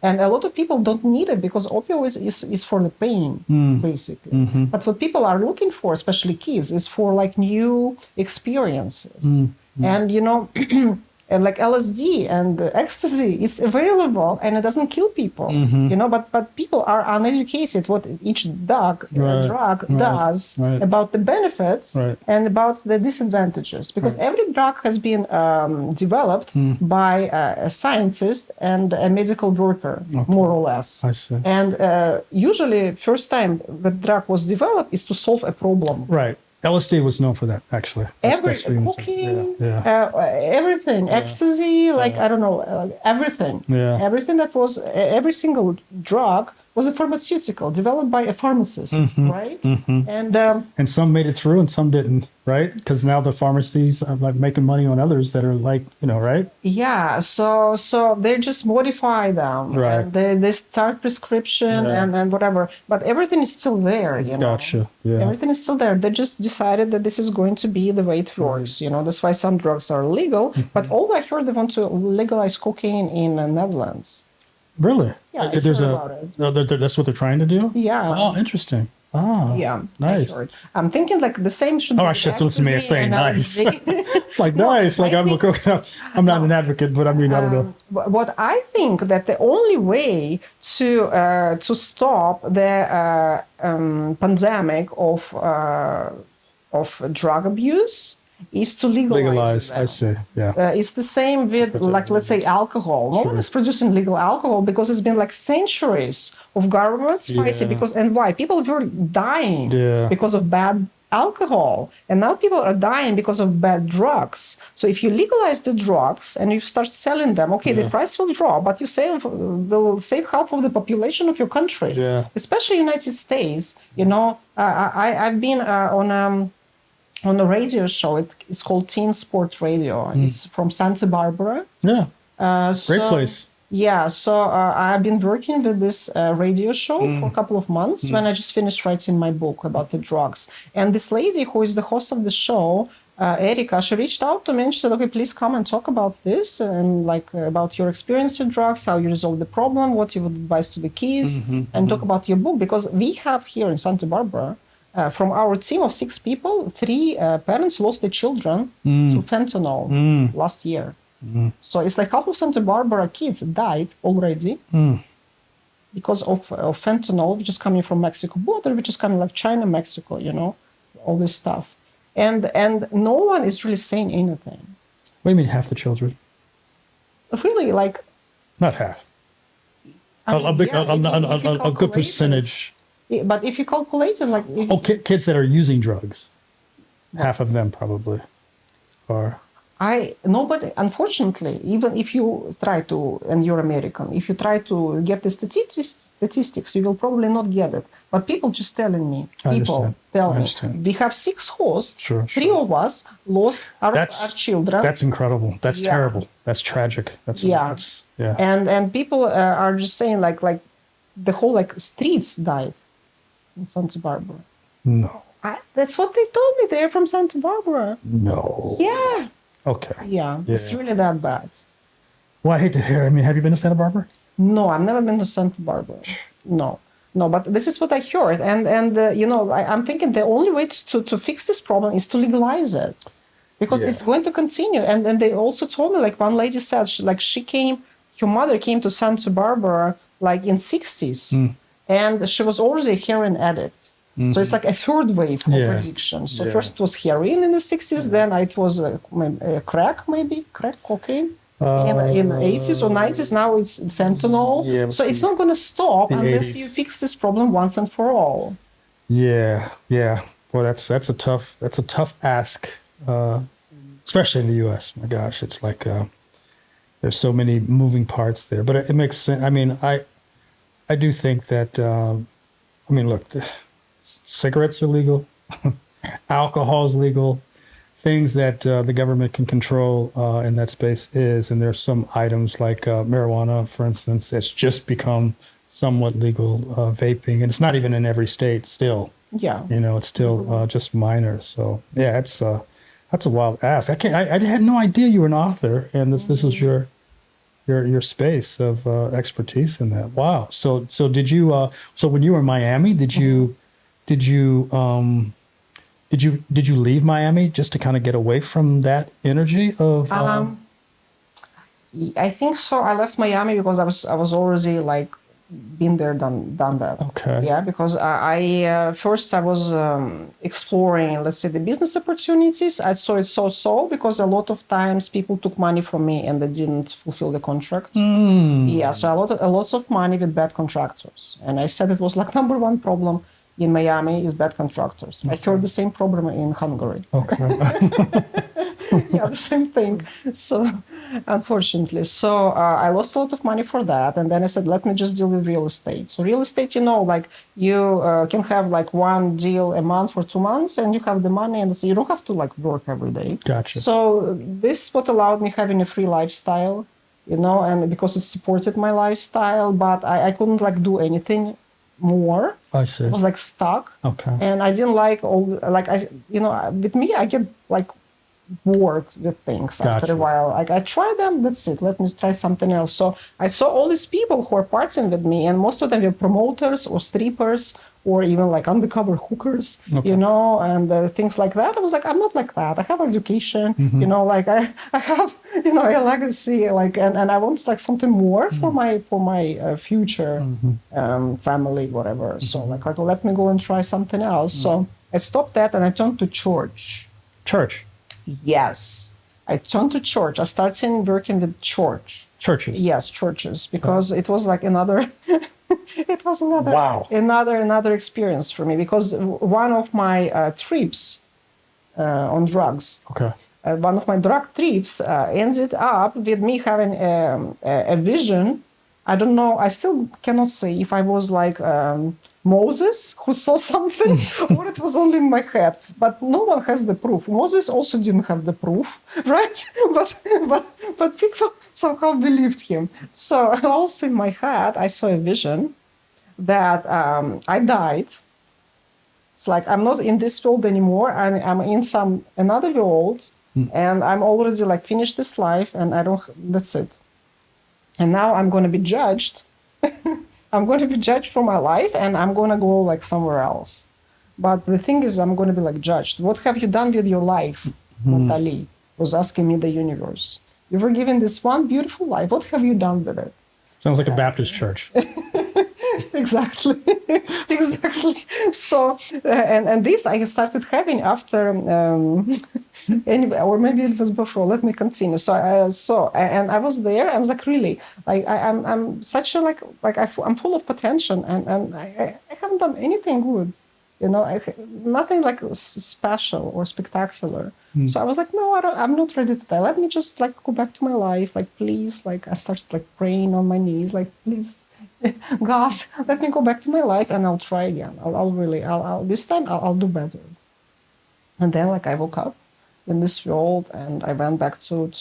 And a lot of people don't need it because opioids is for the pain, basically. But what people are looking for, especially kids, is for like new experiences. And and like LSD and ecstasy, it's available and it doesn't kill people, but people are uneducated what each drug does about the benefits and about the disadvantages, because every drug has been developed by a scientist and a medical worker, more or less. I see. And usually first time the drug was developed is to solve a problem. Right. LSD was known for that, actually. Cocaine, everything, ecstasy, I don't know, everything. Yeah. Everything that was, every single drug was a pharmaceutical developed by a pharmacist, right? And some made it through and some didn't, right? Because now the pharmacies are like making money on others that are like, right? Yeah, so they just modify them. Right. And they start prescription and whatever. But everything is still there, Gotcha, yeah. Everything is still there. They just decided that this is going to be the way it works, That's why some drugs are legal. But although I heard they want to legalize cocaine in the Netherlands. Really? Yeah, I heard about it. That's what they're trying to do? Yeah. Oh, interesting. Oh, yeah, nice. I'm thinking like the same should be. I should listen to me saying nice. Like No, nice. Like I'm not an advocate, but I mean, I don't know. What I think that the only way to stop the pandemic of drug abuse is to legalize them. I see. Yeah. It's the same with, like, let's say, alcohol. No one is producing legal alcohol because it's been like centuries of governments fighting. And why? People were dying because of bad alcohol, and now people are dying because of bad drugs. So if you legalize the drugs and you start selling them, the price will drop, but you will save half of the population of your country, especially United States. I've been on a radio show. It's called Teen Sport Radio. It's from Santa Barbara. Yeah. Great place. Yeah, so I've been working with this radio show for a couple of months when I just finished writing my book about the drugs. And this lady who is the host of the show, Erica, she reached out to me and she said, okay, please come and talk about this and like about your experience with drugs, how you resolve the problem, what you would advise to the kids, and talk about your book. Because we have here in Santa Barbara, from our team of 6 people, 3 parents lost their children to fentanyl last year. So it's like half of Santa Barbara kids died already because of fentanyl, which is coming from Mexico border, which is coming like China, Mexico, all this stuff. And no one is really saying anything. What do you mean half the children? Really, like... Not half. I mean, A good percentage. But if you calculate it, like... Kids that are using drugs. Half of them probably are. Nobody, unfortunately, even if you try to, and you're American, if you try to get the statistics, you will probably not get it. But people just telling me, tell me, we have 6 hosts, 3 of us lost our children. That's incredible. That's terrible. That's tragic. That's And people are just saying like the whole like streets died in Santa Barbara. No. That's what they told me. They're from Santa Barbara. No. Yeah. Okay. Yeah, it's really that bad. Well, I hate to hear. I mean, have you been to Santa Barbara? No, I've never been to Santa Barbara. No, but this is what I heard. And I'm thinking the only way to fix this problem is to legalize it. Because it's going to continue. And they also told me, like one lady said, her mother came to Santa Barbara like in 60s. And she was already a heroin addict. So it's like a third wave of addiction. So first it was heroin in the 60s, then it was crack, cocaine. In the 80s or 90s, now it's fentanyl. So it's not going to stop unless you fix this problem once and for all. Yeah. Well, that's a tough ask, especially in the U.S. My gosh, it's like there's so many moving parts there. But it makes sense. I mean, I do think that. Look. Cigarettes are legal, alcohol is legal, things that the government can control in that space is, and there's some items like marijuana, for instance, that's just become somewhat legal, vaping, and it's not even in every state still. Yeah. It's still just minor. So yeah, that's a wild ask. I had no idea you were an author, and this is your space of expertise in that. Wow. So did you? So when you were in Miami, did you leave Miami just to kind of get away from that energy of? I think so. I left Miami because I was already like been there, done that. Okay. Yeah, because I first I was exploring, let's say, the business opportunities. I saw it so because a lot of times people took money from me and they didn't fulfill the contract. Yeah, so a lot of money with bad contractors, and I said it was like number one problem in Miami is bad contractors. I heard the same problem in Hungary. Okay. Yeah, the same thing. So, unfortunately, I lost a lot of money for that, and then I said, let me just deal with real estate. So, real estate, like you can have like one deal a month for 2 months, and you have the money, and so you don't have to like work every day. Gotcha. So, this is what allowed me having a free lifestyle, and because it supported my lifestyle, but I couldn't like do anything more. I see. I was like stuck. Okay. And I didn't like with me, I get like bored with things after a while. Like I try them, that's it. Let me try something else. So I saw all these people who are partying with me, and most of them were promoters or strippers or even like undercover hookers, and things like that. I was like, I'm not like that. I have education, like I have, a legacy, like, and I want like something more for my future family, whatever. So like, let me go and try something else. So I stopped that and I turned to church. Church? Yes. I turned to church. I started working with churches. Yes, churches, because it was like another... It was another experience for me, because one of my trips on drugs, one of my drug trips ended up with me having a vision. I don't know, I still cannot say if I was like Moses who saw something or it was only in my head, but no one has the proof. Moses also didn't have the proof, right? But people somehow believed him. So also in my head, I saw a vision that I died It's like I'm not in this world anymore, and I'm in some another world, and I'm already like finished this life, and I don't. That's it. And now I'm going to be judged. I'm going to be judged for my life, and I'm going to go like somewhere else. But the thing is, I'm going to be like judged. What have you done with your life, Natali? Was asking me the universe. You were given this one beautiful life. What have you done with it? Sounds like a Baptist church. Exactly. Exactly. So and this I started having after anyway, or maybe it was before. Let me continue. And I was there. I was like, really, like I'm such a I'm full of potential, and I haven't done anything good. You know, nothing like special or spectacular. So I was like, no, I'm not ready to die. Let me just like go back to my life. Like, please, like I started like praying on my knees. Like, please, God, let me go back to my life, and I'll try again. I'll this time I'll do better. And then like I woke up in this world, and I went back to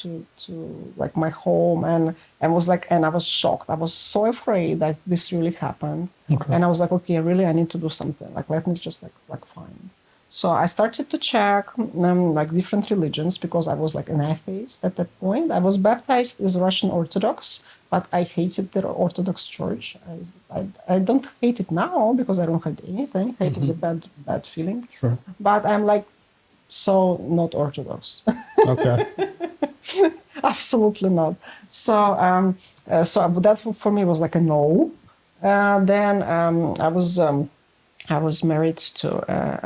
like my home, and I was shocked. I was so afraid that this really happened. Okay. And I was like, okay, really, I need to do something. Like, let me just like find. So I started to check like different religions, because I was like an atheist at that point. I was baptized as Russian Orthodox, but I hated the Orthodox Church. I don't hate it now, because I don't hate anything. Hate is a bad feeling. Sure. But I'm like so not Orthodox. Okay. Absolutely not. So that for me was like a no. Then I was married to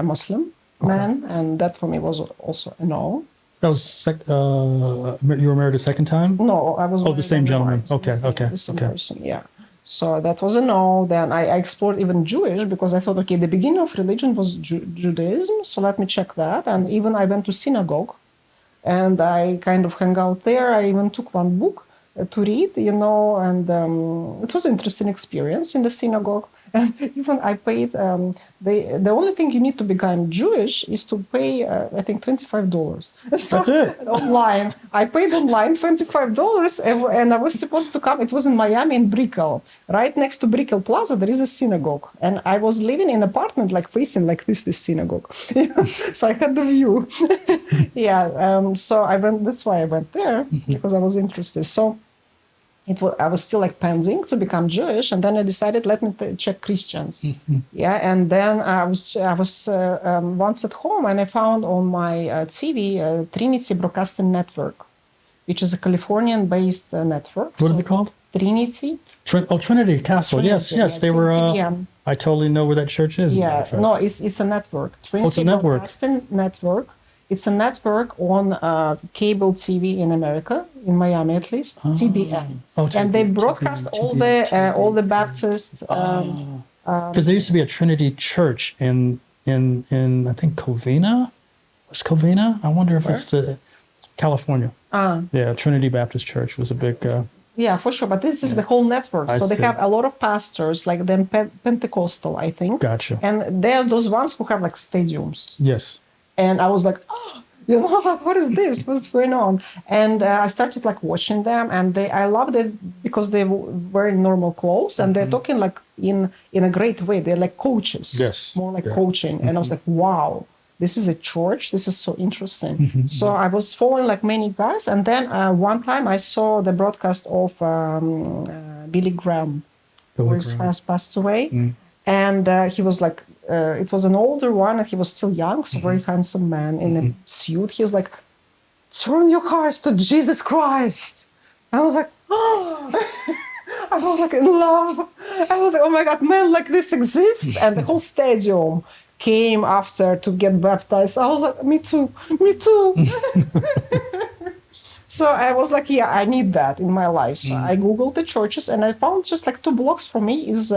a Muslim man, and that for me was also a no. That was you were married a second time? No, I was. Oh, the same gentleman. Wives, Okay. the same person. Yeah. So that was a no. Then I explored even Jewish, because I thought, okay, the beginning of religion was Judaism, so let me check that. And even I went to synagogue, and I kind of hung out there. I even took one book to read, you know, and it was an interesting experience in the synagogue. And even I paid, the only thing you need to become Jewish is to pay, I think, $25. So, That's it. Online. I paid online $25, and I was supposed to come. It was in Miami, in Brickell. Right next to Brickell Plaza, there is a synagogue. And I was living in an apartment, like facing like this synagogue. So I had the view. Yeah. So I went, that's why I went there, because I was interested. So I was still like pending to become Jewish, and then I decided, let me check Christians. Yeah, and then I was once at home, and I found on my TV Trinity Broadcasting Network, which is a Californian-based network. What are they called? Trinity. Trinity Castle. Trinity, Yes. They were. TBN. I totally know where that church is. Yeah, no, it's a network. Trinity it's a network. Broadcasting Network. It's a network on cable TV in America, in Miami at least, TBN. Oh, and they broadcast all the Baptist. Because there used to be a Trinity Church in I think Covina. Was Covina? I wonder if it's California. Yeah, Trinity Baptist Church was a big. Yeah, for sure. But this is the whole network. So they see. have a lot of pastors, like them Pentecostal, I think. Gotcha. And they're those ones who have like stadiums. Yes. And I was like, oh, you know, what is this? What's going on? And I started like watching them, and I loved it because they were wearing normal clothes, and they're talking like in a great way. They're like coaches. Yes. More like coaching. And I was like, wow, this is a church. This is so interesting. So I was following like many guys, and then one time I saw the broadcast of Billy Graham, who has passed away. And he was like, it was an older one, and he was still young, so very handsome man in a suit. He was like, turn your hearts to Jesus Christ. I was like, oh, I was like in love. I was like, oh my God, men like this exist. And the whole stadium came after to get baptized. I was like, me too. So I was like, yeah, I need that in my life. So I Googled the churches, and I found just like 2 blocks from me is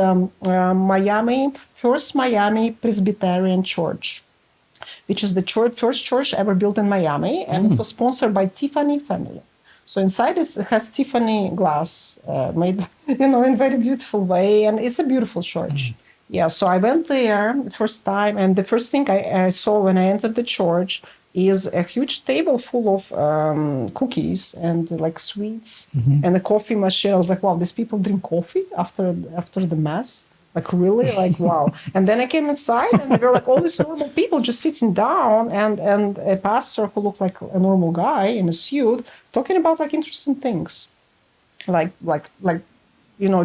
First Miami Presbyterian Church, which is the first church ever built in Miami, and it was sponsored by Tiffany family. So inside it has Tiffany glass made, in very beautiful way, and it's a beautiful church. Yeah, so I went there the first time, and the first thing I saw when I entered the church is a huge table full of cookies and like sweets and a coffee machine. I was like, wow, these people drink coffee after the mass. Like really, like wow. And then I came inside, and there were like all these normal people just sitting down, and a pastor who looked like a normal guy in a suit talking about like interesting things, like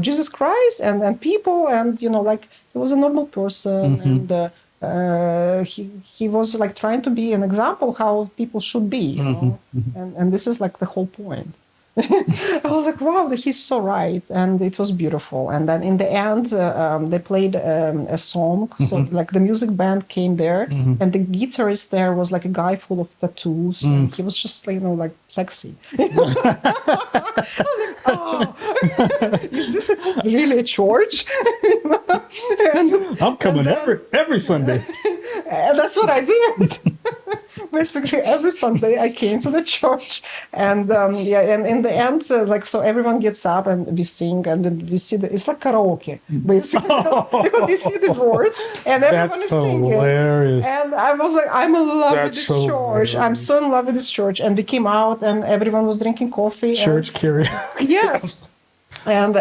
Jesus Christ and people, and like he was a normal person, and he was like trying to be an example how people should be, and this is like the whole point. I was like, wow, he's so right, and it was beautiful. And then in the end, they played a song. So like the music band came there, and the guitarist there was like a guy full of tattoos, and he was just like sexy. I was like, oh, is this really a church? I'm coming every Sunday. And that's what I did. Basically, every Sunday I came to the church, and and in the end, so everyone gets up and we sing, and then we see it's like karaoke, basically, because you see the words and everyone is singing. Hilarious. And I was like, I'm in love with this church. Hilarious. I'm so in love with this church. And we came out, and everyone was drinking coffee. Church karaoke. Yes. And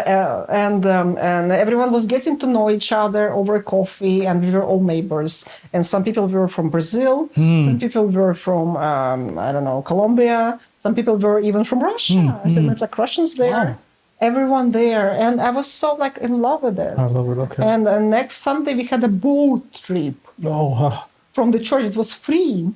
everyone was getting to know each other over coffee, and we were all neighbors. And some people were from Brazil, some people were from I don't know, Colombia, some people were even from Russia. So I met like Russians there. Wow. Everyone there, and I was so like in love with this. I love it. Okay. And next Sunday we had a boat trip from the church. It was free.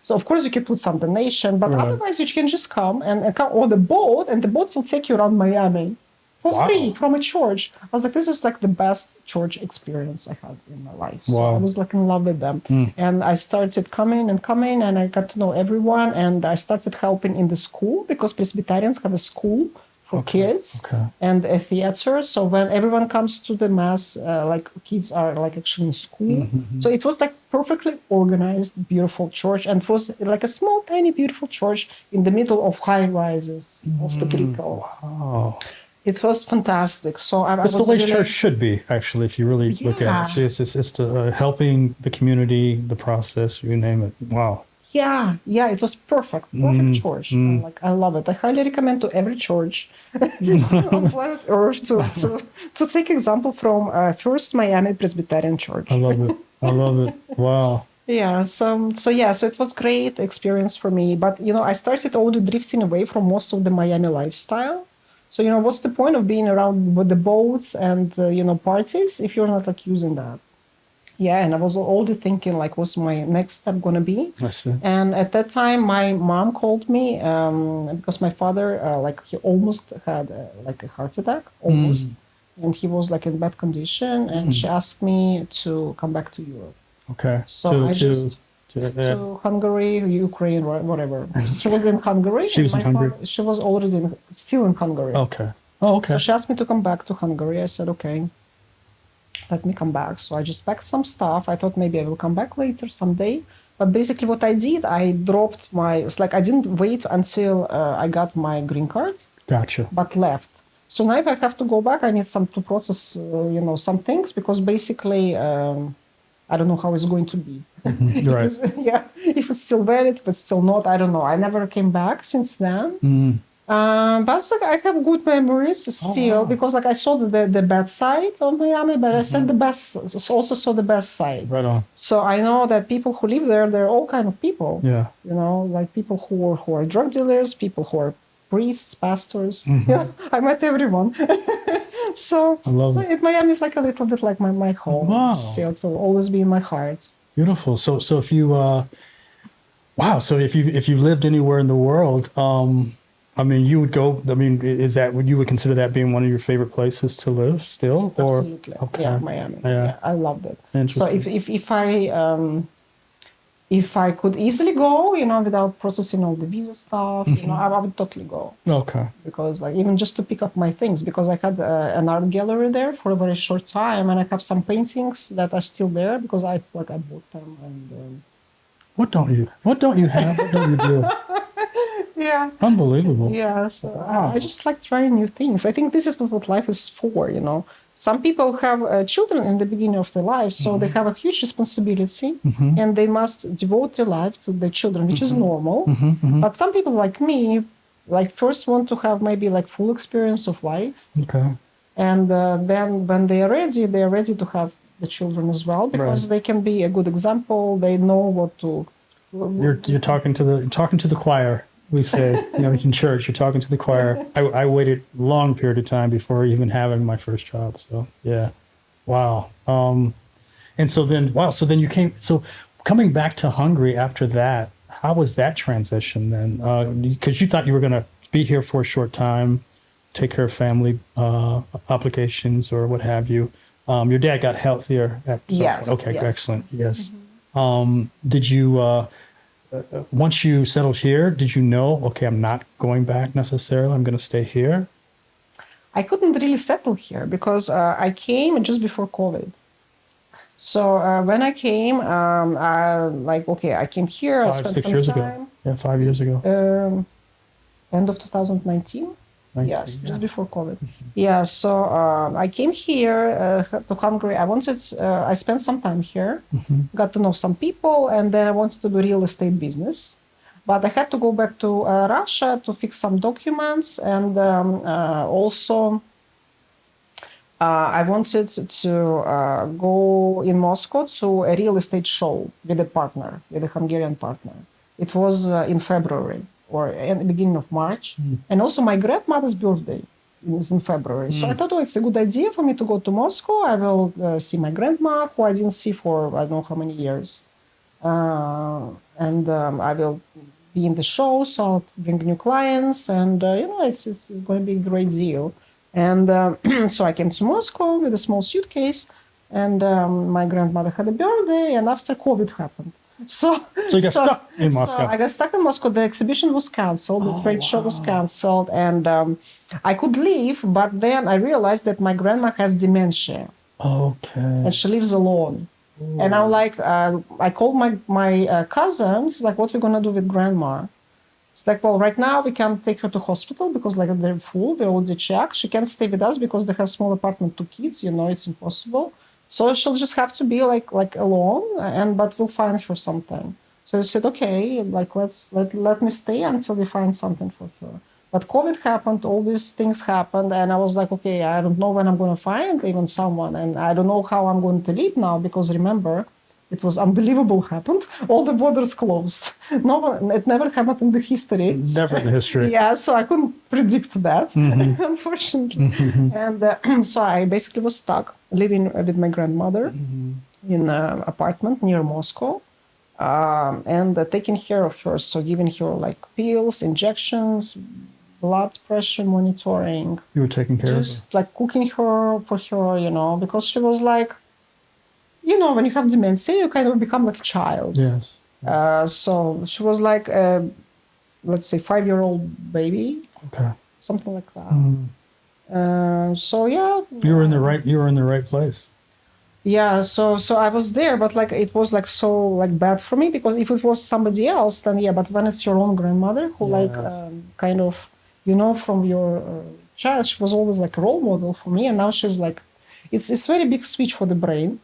So of course you can put some donation, but otherwise you can just come and come on the boat, and the boat will take you around Miami for free from a church. I was like, this is like the best church experience I had in my life. So I was like in love with them. And I started coming, and I got to know everyone, and I started helping in the school, because Presbyterians have a school for kids and a theater. So when everyone comes to the mass, like kids are like actually in school. So it was like perfectly organized, beautiful church, and it was like a small, tiny, beautiful church in the middle of high rises of the people. Wow. It was fantastic. So I That's was the way really, church should be, actually, if you really look at it. It's the helping the community, the process, you name it. Wow. Yeah, it was perfect church. Like I love it. I highly recommend to every church on planet Earth to take example from First Miami Presbyterian Church. I love it. Wow. So it was great experience for me. But I started already drifting away from most of the Miami lifestyle. So what's the point of being around with the boats and parties if you're not like using that? Yeah, and I was already thinking like, what's my next step gonna be? I see. And at that time, my mom called me because my father, like he almost had like a heart attack, almost, and he was like in bad condition. And she asked me to come back to Europe. Okay. So to Hungary, Ukraine, whatever. She was in Hungary. She was in Hungary. She was already still in Hungary. Okay. Oh, okay. So she asked me to come back to Hungary. I said, okay. Let me come back. So I just packed some stuff. I thought maybe I will come back later someday. But basically what I did, I dropped it's like I didn't wait until I got my green card. Gotcha. But left. So now if I have to go back, I need to process, some things, because basically I don't know how it's going to be. Right. If it's still valid, if it's still not, I don't know. I never came back since then. But like, I have good memories still, because like I saw the bad side of Miami, but I said also saw the best side. Right on. So I know that people who live there, they're all kind of people. Yeah. Like people who are drug dealers, people who are priests, pastors. I met everyone. So Miami is like a little bit like my home. Wow. Still, it will always be in my heart. Beautiful. So if you So if you lived anywhere in the world, you would go. Is that you would consider that being one of your favorite places to live still? Or absolutely. Okay. Yeah, Miami. Yeah. I loved it. Interesting. So if I could easily go, without processing all the visa stuff, I would totally go. Okay. Because like even just to pick up my things, because I had an art gallery there for a very short time, and I have some paintings that are still there because I bought them. And what don't you have? What don't you do? Yeah. Unbelievable. Yeah. So I just like trying new things. I think this is what life is for. Some people have children in the beginning of their life, so they have a huge responsibility, and they must devote their life to their children, which is normal. But some people like me, like first want to have maybe like full experience of life. Okay. And then when they're ready to have the children as well, because Right. they can be a good example. They know what to. You're talking to the choir. We say, in church, you're talking to the choir. I waited a long period of time before even having my first child. So yeah, wow. And so then you came. So coming back to Hungary after that, how was that transition then? Because you thought you were going to be here for a short time, take care of family obligations or what have you. Your dad got healthier at some Yes. point. Okay, Yes. excellent. Yes. Did you? Once you settled here, did you know, okay, I'm not going back necessarily, I'm going to stay here? I couldn't really settle here because I came just before COVID. So when I came, I came here. I spent 6 some years time. ago. Yeah, 5 years ago. End of 2019. 19, Yes, yeah. just before COVID. Yeah, so I came here to Hungary. I spent some time here, got to know some people, and then I wanted to do real estate business. But I had to go back to Russia to fix some documents, and also I wanted to go in Moscow to a real estate show with a partner, with a Hungarian partner. It was in February or in the beginning of March. And also my grandmother's birthday is in February. So I thought, it's a good idea for me to go to Moscow. I will see my grandma, who I didn't see for I don't know how many years. And I will be in the show, so I'll bring new clients. And, it's going to be a great deal. And so I came to Moscow with a small suitcase. And my grandmother had a birthday, and after COVID happened. So you got stuck in Moscow. So I got stuck in Moscow. The exhibition was canceled. The trade show was canceled. And I could leave, but then I realized that my grandma has dementia. Okay. And she lives alone. Ooh. And I'm like, I called my cousin. She's like, what are we going to do with grandma? It's like, well, right now we can't take her to hospital because they're full. We already checked. She can't stay with us because they have small apartment, 2 kids. It's impossible. So she'll just have to be like alone, but we'll find her sometime. So I said, okay, let me stay until we find something for her. But COVID happened, all these things happened, and I was like, okay, I don't know when I'm going to find even someone, and I don't know how I'm going to live now, because remember, it was unbelievable happened. All the borders closed. It never happened in the history. Never in the history. Yeah, so I couldn't predict that, unfortunately. And so I basically was stuck living with my grandmother in an apartment near Moscow, and taking care of her. So giving her like pills, injections, blood pressure monitoring. You were taking care of her? Just like cooking for her, because she was like, when you have dementia, you kind of become like a child. Yes. So she was like, let's say, 5-year-old baby. Okay. Something like that. So yeah. You were in the right place. Yeah. So I was there, but like it was like so like bad for me, because if it was somebody else, then yeah. But when it's your own grandmother who kind of from your child, she was always like a role model for me, and now she's like, it's very big switch for the brain.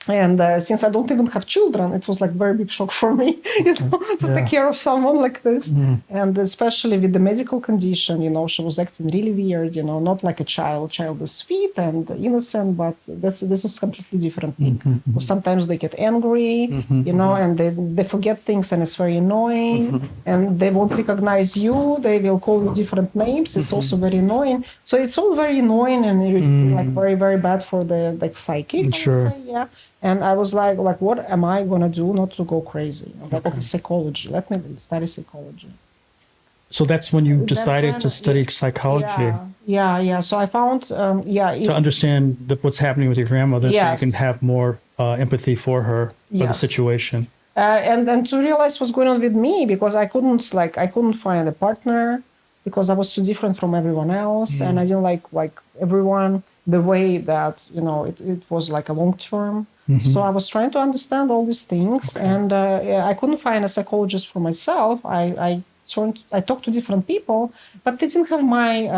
And since I don't even have children, it was like very big shock for me, to take care of someone like this. And especially with the medical condition, she was acting really weird, not like a child. Child is sweet and innocent, but this is completely different thing. Because sometimes they get angry, and they forget things, and it's very annoying. And they won't recognize you. They will call you different names. It's also very annoying. So it's all very annoying and like very, very bad for the psyche. Sure. Say, yeah. And I was like, what am I going to do not to go crazy? I was like, okay, psychology. Let me study psychology. So that's when you decided to study psychology. Yeah. So I found, to understand what's happening with your grandmother, so you can have more empathy for her, for the situation. And to realize what's going on with me, because I couldn't find a partner, because I was so different from everyone else. And I didn't like everyone the way that, it was like a long term. So I was trying to understand all these things, and I couldn't find a psychologist for myself. I talked to different people, but they didn't have my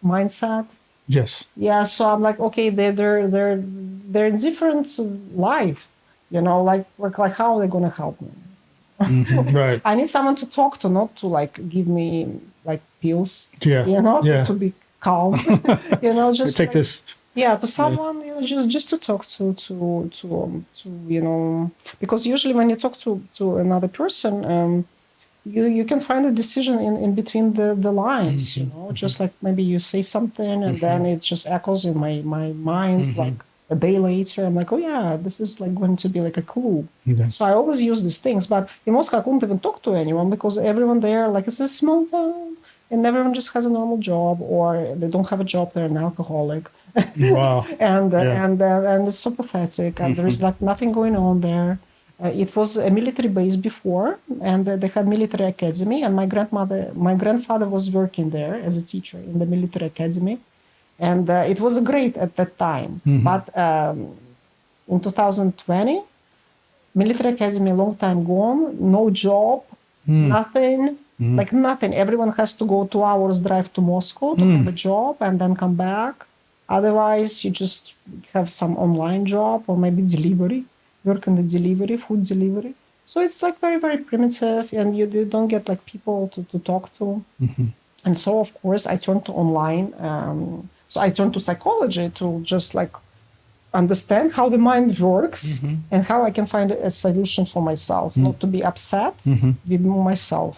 mindset. Yes. Yeah. So I'm like, okay, they're in different life, like how are they gonna help me? Right. I need someone to talk to, not to like give me like pills. Yeah. To be calm, just Take like, this. yeah, to someone, just to talk to, because usually when you talk to another person, you can find a decision in between the lines, just like maybe you say something and then it just echoes in my mind, like a day later, I'm like, oh yeah, this is like going to be like a clue. Okay. So I always use these things, but in Moscow I couldn't even talk to anyone because everyone there, like, it's a small town and everyone just has a normal job, or they don't have a job, they're an alcoholic. Wow. and Yeah. and it's so pathetic, and there is like nothing going on there. It was a military base before, and they had military academy, and my grandfather was working there as a teacher in the military academy, and it was great at that time. But in 2020, military academy, a long time gone, no job, nothing. Like nothing. Everyone has to go 2 hours drive to Moscow to have a job and then come back. Otherwise, you just have some online job or maybe delivery, work in the delivery, food delivery. So it's like very, very primitive, and you don't get like people to talk to. And so, of course, I turned to online. So I turned to psychology to just like understand how the mind works and how I can find a solution for myself, not to be upset with myself.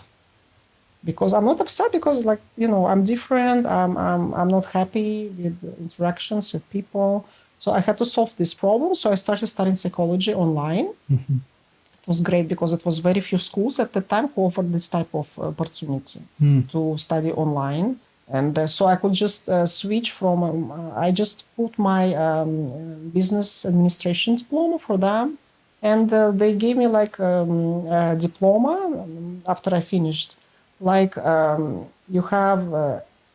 Because I'm not upset because, like, I'm different. I'm not happy with interactions with people. So I had to solve this problem. So I started studying psychology online. It was great because it was very few schools at the time who offered this type of opportunity to study online. And so I could just switch from, I just put my business administration diploma for them. And they gave me like a diploma after I finished. Like you have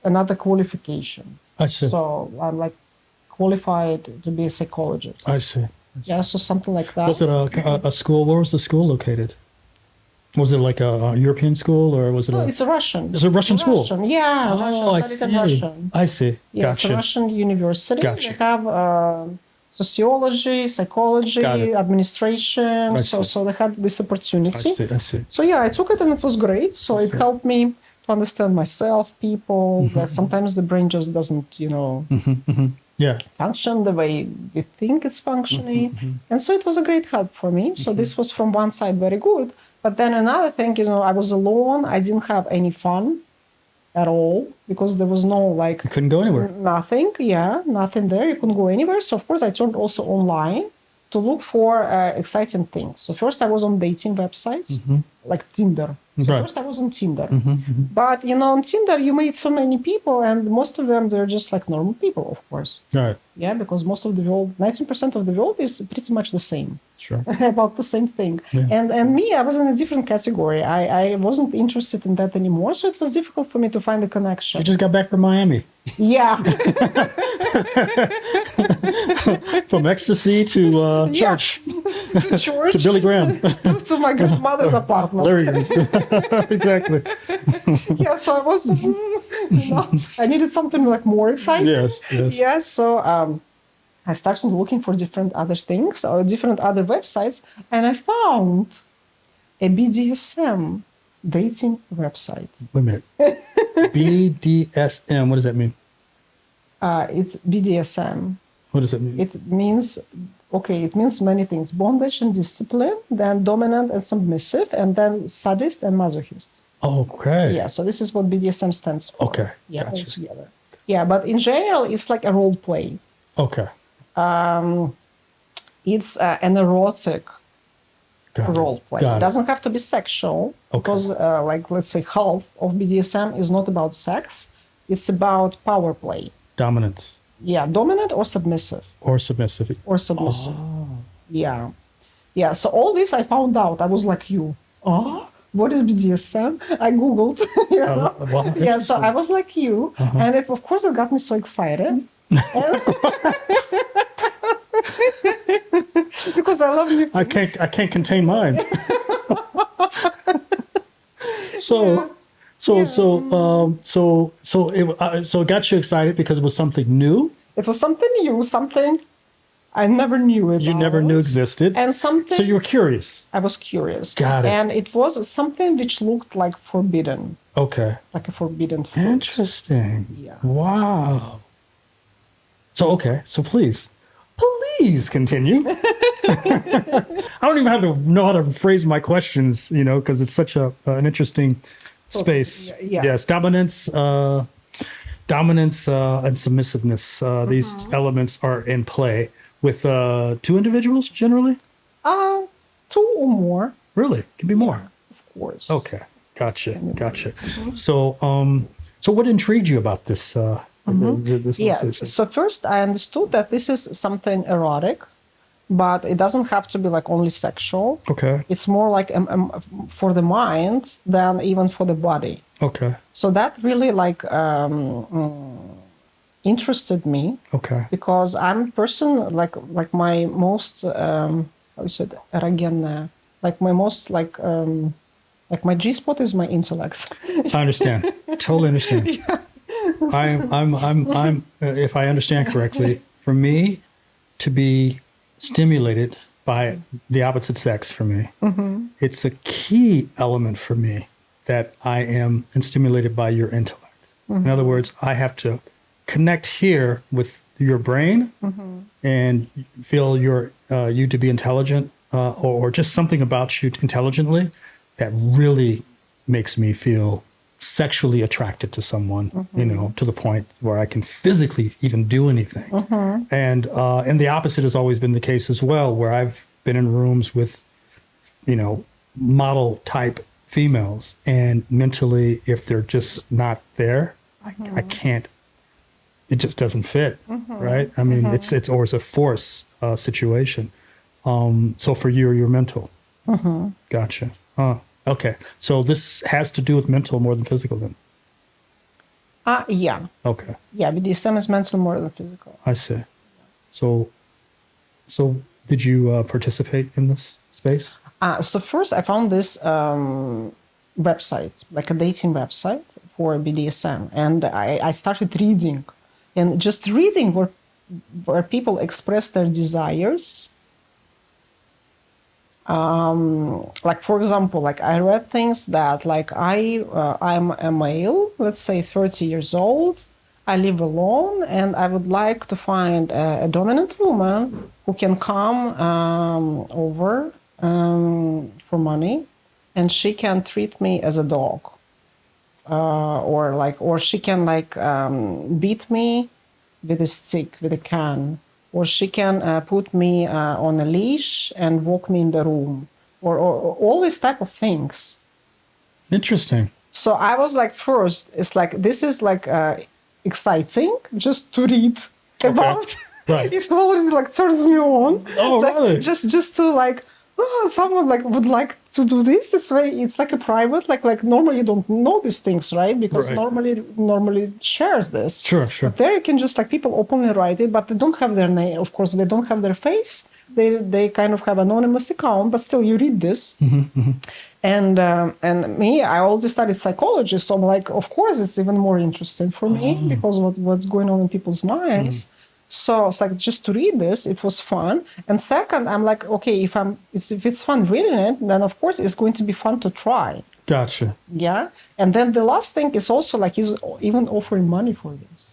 another qualification. I see. So I'm like qualified to be a psychologist. I see. Yeah, so something like that. Was it a school? Where was the school located? Was it like a European school, or was it No, a? it's a Russian. It's a Russian school. Russian. Yeah, Oh, I Russian. Studied in see. Russian. I see. Yeah, it's a Gotcha. Russian university. Gotcha. They have sociology, psychology, Got it. administration. I So see. they had this I opportunity. see. I see. So yeah, I took it and it was great. So it helped me to understand myself, people. That sometimes the brain just doesn't, Yeah. function the way we think it's functioning. And so it was a great help for me. So this was from one side very good. But then another thing, I was alone. I didn't have any fun at all because there was no like You couldn't go anywhere. nothing. Yeah, nothing there. You couldn't go anywhere. So of course I turned also online to look for exciting things. So first I was on dating websites like Tinder. So Right. first I was on Tinder. But on Tinder you meet so many people, and most of them they're just like normal people, of course. Right. Yeah, because most of the world, 19% of the world is pretty much the same. Sure. About the same thing. Yeah. And me, I was in a different category. I wasn't interested in that anymore, so it was difficult for me to find a connection. You just got back from Miami. Yeah. From ecstasy to church To church. to Billy Graham. to my grandmother's apartment. There you go. Exactly. Yeah, so I was, I needed something like more exciting. Yes. Yes. Yeah, so I started looking for different other things or different other websites, and I found a BDSM dating website. Wait a minute. BDSM. What does that mean? It's BDSM. What does that mean? It means many things: bondage and discipline, then dominant and submissive, and then sadist and masochist. Okay. Yeah, so this is what BDSM stands for. Okay, Yeah, gotcha. all together. Yeah, but in general, it's like a role play. Okay. It's an erotic Got it. role play. Got It it. doesn't have to be sexual because, like, let's say half of BDSM is not about sex; it's about power play. Dominance Yeah, dominant or submissive. or submissive. Yeah, yeah. So all this I found out. I was like, you. Oh, what is BDSM? I googled. Well, Yeah, so I was like you, and of course it got me so excited. Because I love new things. I can't contain mine. So it got you excited because it was something new. It was something new, something I never knew it. You never knew existed. And something. So you were curious. I was curious. Got it. And it was something which looked like forbidden, Okay. like a forbidden fruit. Interesting. Yeah. Wow. So, okay. So please continue. I don't even have to know how to phrase my questions, because it's such an interesting space. Yeah. Yes. Dominance, and submissiveness. These elements are in play with two individuals generally. Two or more, Really, can be more. of course. Okay, gotcha. So, so what intrigued you about this? This Yeah. message? So first, I understood that this is something erotic, but it doesn't have to be like only sexual. Okay. It's more like for the mind than even for the body. Okay. So that really like interested me. Okay. Because I'm a person like my most how you said erogen, like my most like my G spot is my intellect. I understand. Totally understand. Yeah. I'm if I understand correctly, for me to be stimulated by the opposite sex for me, it's a key element for me that I am stimulated by your intellect. In other words, I have to connect here with your brain and feel you to be intelligent or just something about you intelligently that really makes me feel sexually attracted to someone, to the point where I can physically even do anything. And the opposite has always been the case as well, where I've been in rooms with, model type females, and mentally, if they're just not there, I can't. It just doesn't fit, right? I mean, it's always a force situation. So for you, you're mental. Gotcha. Okay. So this has to do with mental more than physical then? Yeah. Okay. Yeah, BDSM is mental more than physical. I see. So did you participate in this space? So first I found this website, like a dating website for BDSM. And I started reading. And just reading where people express their desires. Like, for example, like I read things that like I'm a male, let's say 30 years old. I live alone and I would like to find a dominant woman who can come over for money, and she can treat me as a dog. Or she can beat me with a stick, with a can. Or she can put me on a leash and walk me in the room, or all these type of things. Interesting. So I was like, first, it's like, this is like exciting just to read about. Right. It always like turns me on. Oh, like, really? Just to like, someone like would like to do this. It's like a private, like normally you don't know these things, right? Because normally shares this. Sure. But there you can just like people openly write it, but they don't have their name. Of course, they don't have their face. They kind of have anonymous account, but still you read this. And me, I already studied psychology, so I'm like, of course, it's even more interesting for me because what's going on in people's minds. So it's like just to read this, it was fun. And second, I'm like, okay, if it's fun reading it, then of course it's going to be fun to try. Gotcha. Yeah. And then the last thing is also like he's even offering money for this.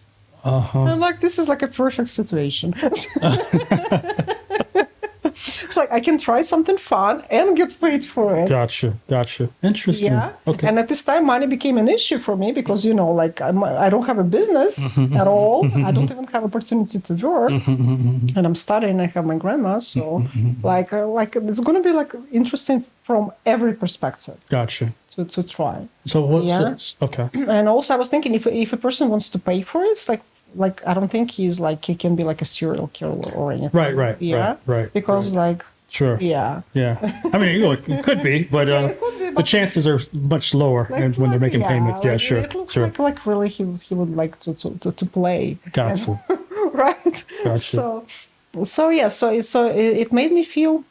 And like this is like a perfect situation. It's like I can try something fun and get paid for it. Gotcha. Interesting. Yeah. Okay. And at this time, money became an issue for me because, like I don't have a business at all. I don't even have opportunity to work. And I'm studying. I have my grandma. So like it's going to be like interesting from every perspective. Gotcha. To try. So what? Yeah. Okay. And also I was thinking if a person wants to pay for it, it's like I don't think he can be like a serial killer or anything. Right. Yeah. Right. Because like. Sure. Yeah. I mean, it could be, but the chances are much lower when they're making payments. Yeah, sure. It looks like really he would like to play. Gotcha. Right. Gotcha. So it made me feel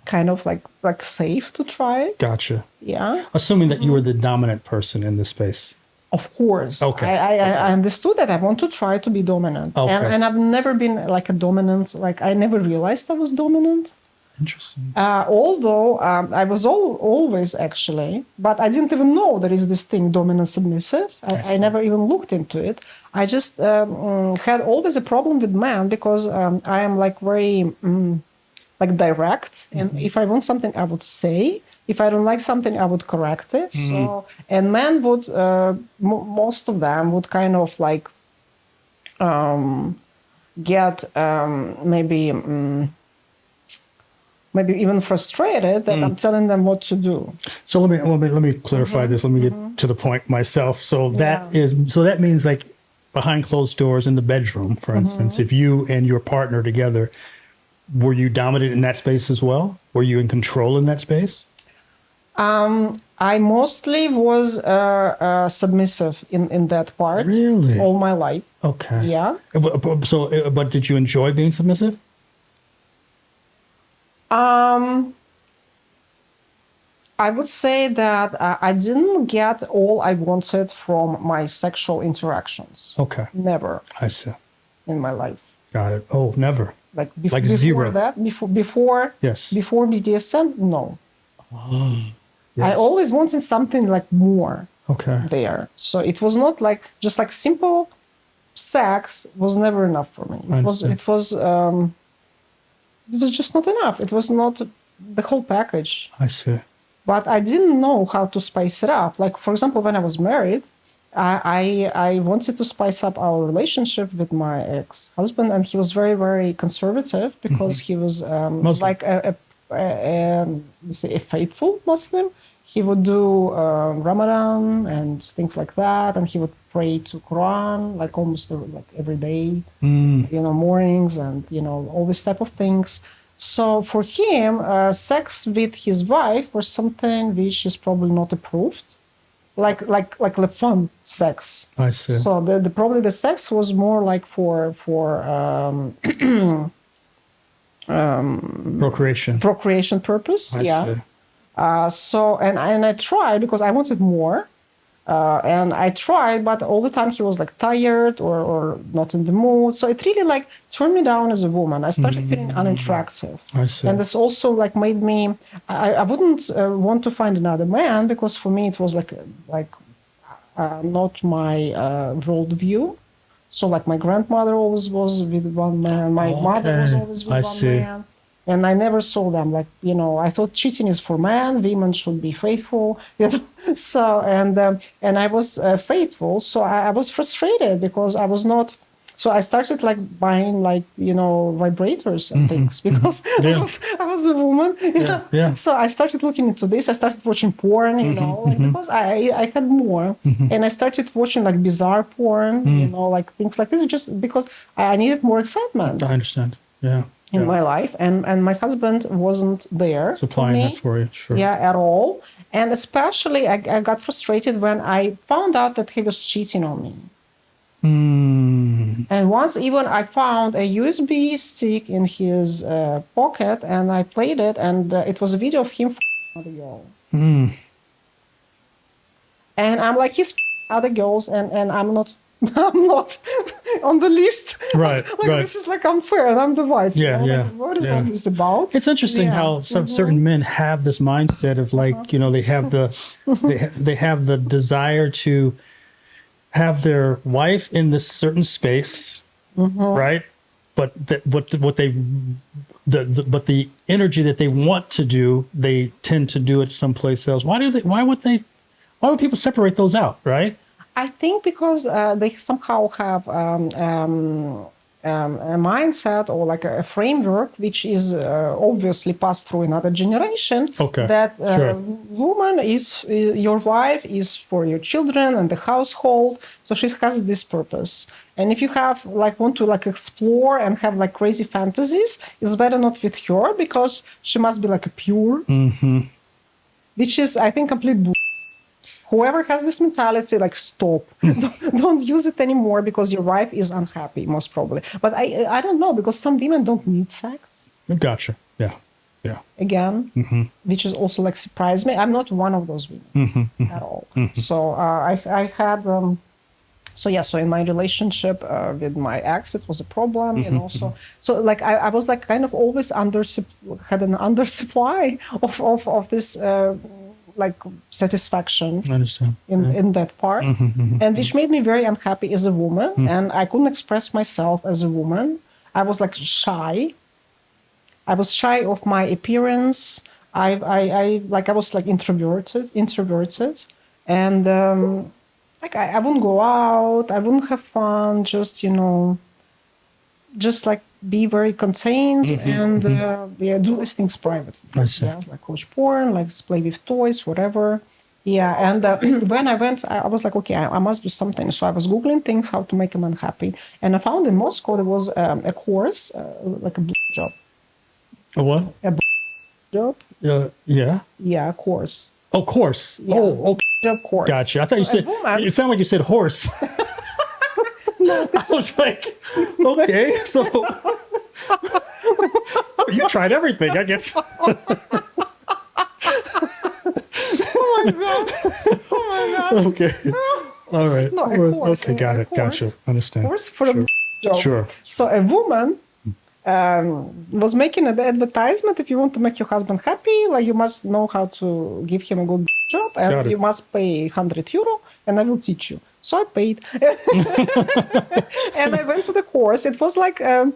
kind of like safe to try it. Gotcha. Yeah. Assuming that you were the dominant person in this space. Of course. Okay. I understood that I want to try to be dominant. Okay. And I've never been like a dominant, like I never realized I was dominant. Interesting. Although I was always actually, but I didn't even know there is this thing, dominant submissive. I never even looked into it. I just had always a problem with men because I am like very like direct. And if I want something, I would say. If I don't like something, I would correct it. So, and men would, most of them would kind of like get maybe even frustrated that I'm telling them what to do. So let me clarify this. Let me get to the point myself. So that means like behind closed doors in the bedroom, for instance, if you and your partner together, were you dominant in that space as well? Were you in control in that space? I mostly was submissive in that part. Really? All my life. Okay. Yeah. So, but did you enjoy being submissive? I would say that I didn't get all I wanted from my sexual interactions. Okay. Never I see. in my life. Got it. Oh, never. Like Like before zero. that, before Yes. before BDSM, no. Yes. I always wanted something like more Okay. there. So it was not like just like simple sex was never enough for me. It was just not enough. It was not the whole package. I see. But I didn't know how to spice it up. Like, for example, when I was married, I wanted to spice up our relationship with my ex-husband, and he was very, very conservative because he was like a faithful Muslim. He would do Ramadan and things like that, and he would pray to Quran like almost like every day, mornings and all this type of things. So for him, sex with his wife was something which is probably not approved, like the fun sex. I see. So probably the sex was more like for procreation purpose. I see. So and I tried because I wanted more. And I tried, but all the time he was like tired or not in the mood. So it really like turned me down as a woman. I started feeling unattractive. I see. And this also like made me, I wouldn't want to find another man because for me it was like not my worldview. So like my grandmother always was with one man. My mother was always with one man. And I never saw them like, I thought cheating is for men, women should be faithful. So, and I was faithful. So I was frustrated because I was not, so I started like buying like, vibrators and things because I was a woman. So I started looking into this. I started watching porn, because I had more. And I started watching like bizarre porn, like things like this, just because I needed more excitement. I understand. Yeah. In my life, and my husband wasn't there supplying that for you, sure. Yeah, at all. And especially I got frustrated when I found out that he was cheating on me. And once even I found a USB stick in his pocket and I played it, and it was a video of him other girl. And I'm like, he's other girls, and I'm not on the list. Right. This is like unfair, and I'm the wife. Yeah. Like, what is all this about? It's interesting how certain men have this mindset of like, they have the desire to have their wife in this certain space, right? But but the energy that they want to do, they tend to do it someplace else. Why would people separate those out, right? I think because they somehow have a mindset or like a framework which is obviously passed through another generation. Okay. That woman is your wife is for your children and the household, so she has this purpose. And if you want to explore and have like crazy fantasies, it's better not with her because she must be like a pure, which is I think complete. Whoever has this mentality, like stop, don't use it anymore because your wife is unhappy, most probably. But I don't know because some women don't need sex. Gotcha. Yeah. Yeah. again, which is also like surprised me. I'm not one of those women at all. So I had so in my relationship with my ex, it was a problem, you know. So like I was like kind of always had an undersupply of this like satisfaction I understand. in that part, and which made me very unhappy as a woman, and I couldn't express myself as a woman. I was like shy. I was shy of my appearance. I was like introverted, and like I wouldn't go out. I wouldn't have fun. Just just like be very contained and do these things privately. I see. Yeah, like watch porn, like play with toys, whatever. Yeah, and when I went, I was like, okay, I must do something. So I was Googling things, how to make a man happy. And I found in Moscow there was a course, like a job. A what? A job? Yeah. Yeah, a course. Oh, course. Yeah. Oh, okay. Job course. Gotcha. I thought you said, it sounded like you said horse. I was like, okay, so you tried everything, I guess. Oh my God. Oh my God. Okay. All right. No, a course. Okay, got it. Course. Gotcha. Understand. Course for a job. Sure. So a woman was making an advertisement. If you want to make your husband happy, like you must know how to give him a good job, and you must pay €100, and I will teach you. So I paid, and I went to the course. It was like a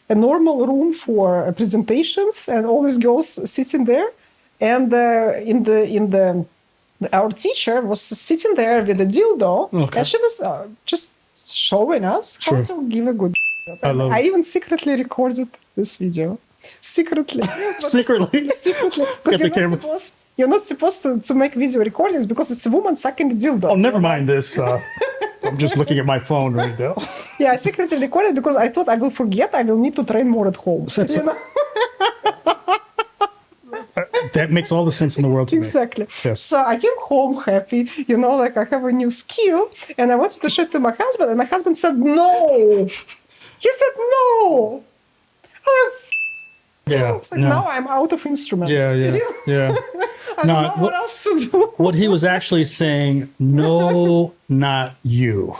normal room for presentations, and all these girls sitting there, and our teacher was sitting there with a dildo, and she was just showing us how to give a good. I even secretly recorded this video. Secretly. Secretly? Secretly. Because you're not supposed to make video recordings because it's a woman sucking a dildo. Oh, never mind this. I'm just looking at my phone right now. Yeah, I secretly recorded because I thought I will forget. I will need to train more at home. You know? That makes all the sense in the world to Exactly. me. Yes. So I came home happy, like I have a new skill, and I wanted to show it to my husband, and my husband said no. He said no. Yeah. It's like, now I'm out of instruments. Yeah. I don't know what else to do. What he was actually saying, no, not you.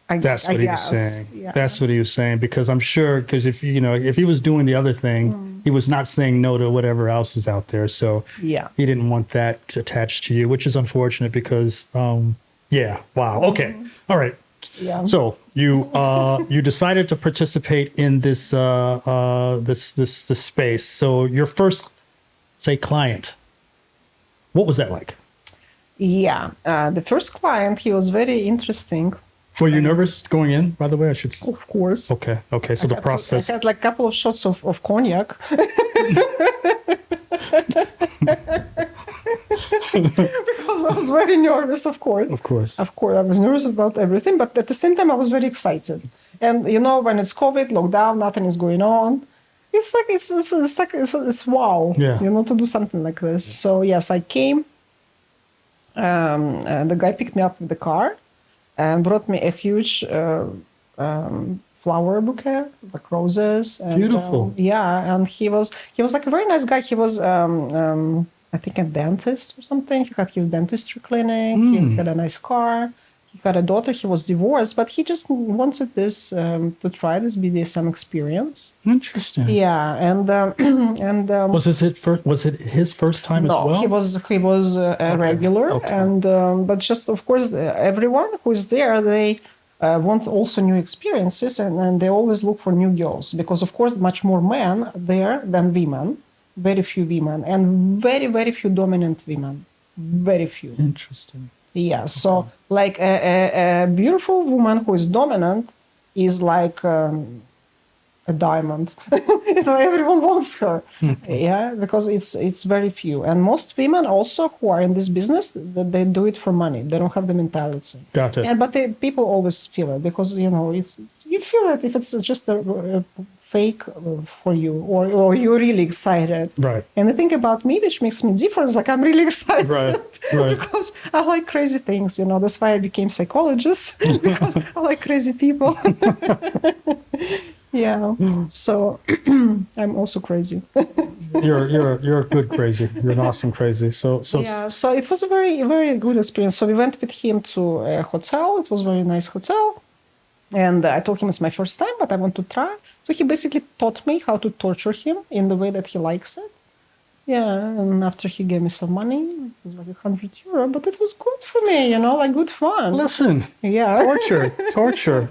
That's what he was saying. Yeah. That's what he was saying, because I'm sure, because if he was doing the other thing, he was not saying no to whatever else is out there. So he didn't want that attached to you, which is unfortunate because, wow. Okay. All right. Yeah. So you decided to participate in this this space. So your first, say, client, what was that like? Yeah, the first client, he was very interesting. Were you nervous going in, by the way? I should. Of course. Okay. So the process. I had like a couple of shots of cognac. Because I was very nervous, of course. Of course, I was nervous about everything, but at the same time, I was very excited. And when it's COVID, lockdown, nothing is going on. It's like it's wow. Yeah. To do something like this. So yes, I came. And the guy picked me up with the car, and brought me a huge flower bouquet, like roses. And, beautiful. And he was like a very nice guy. He was I think a dentist or something. He had his dentistry clinic. He had a nice car. He had a daughter. He was divorced, but he just wanted this to try this BDSM experience. Interesting. Yeah, and was it his first time as well? No, he was a regular, and but just of course everyone who is there, they want also new experiences, and they always look for new girls because of course much more men there than women. Very few women, and very, very few dominant women. Very few. Interesting. Yeah, so like a beautiful woman who is dominant is like a diamond. Everyone wants her. Yeah, because it's very few. And most women also who are in this business, they do it for money. They don't have the mentality. Got it. But people always feel it because, you feel it if it's just a fake for you or you're really excited. Right. And the thing about me, which makes me different, is like I'm really excited. Right. Because I like crazy things, That's why I became psychologist, because I like crazy people. Yeah. So I'm also crazy. You're a good crazy. You're an awesome crazy. So Yeah, so it was a very, very good experience. So we went with him to a hotel. It was a very nice hotel. And I told him it's my first time, but I want to try. So he basically taught me how to torture him in the way that he likes it. Yeah, and after he gave me some money, it was like €100, but it was good for me, like good fun. listen, Yeah. torture.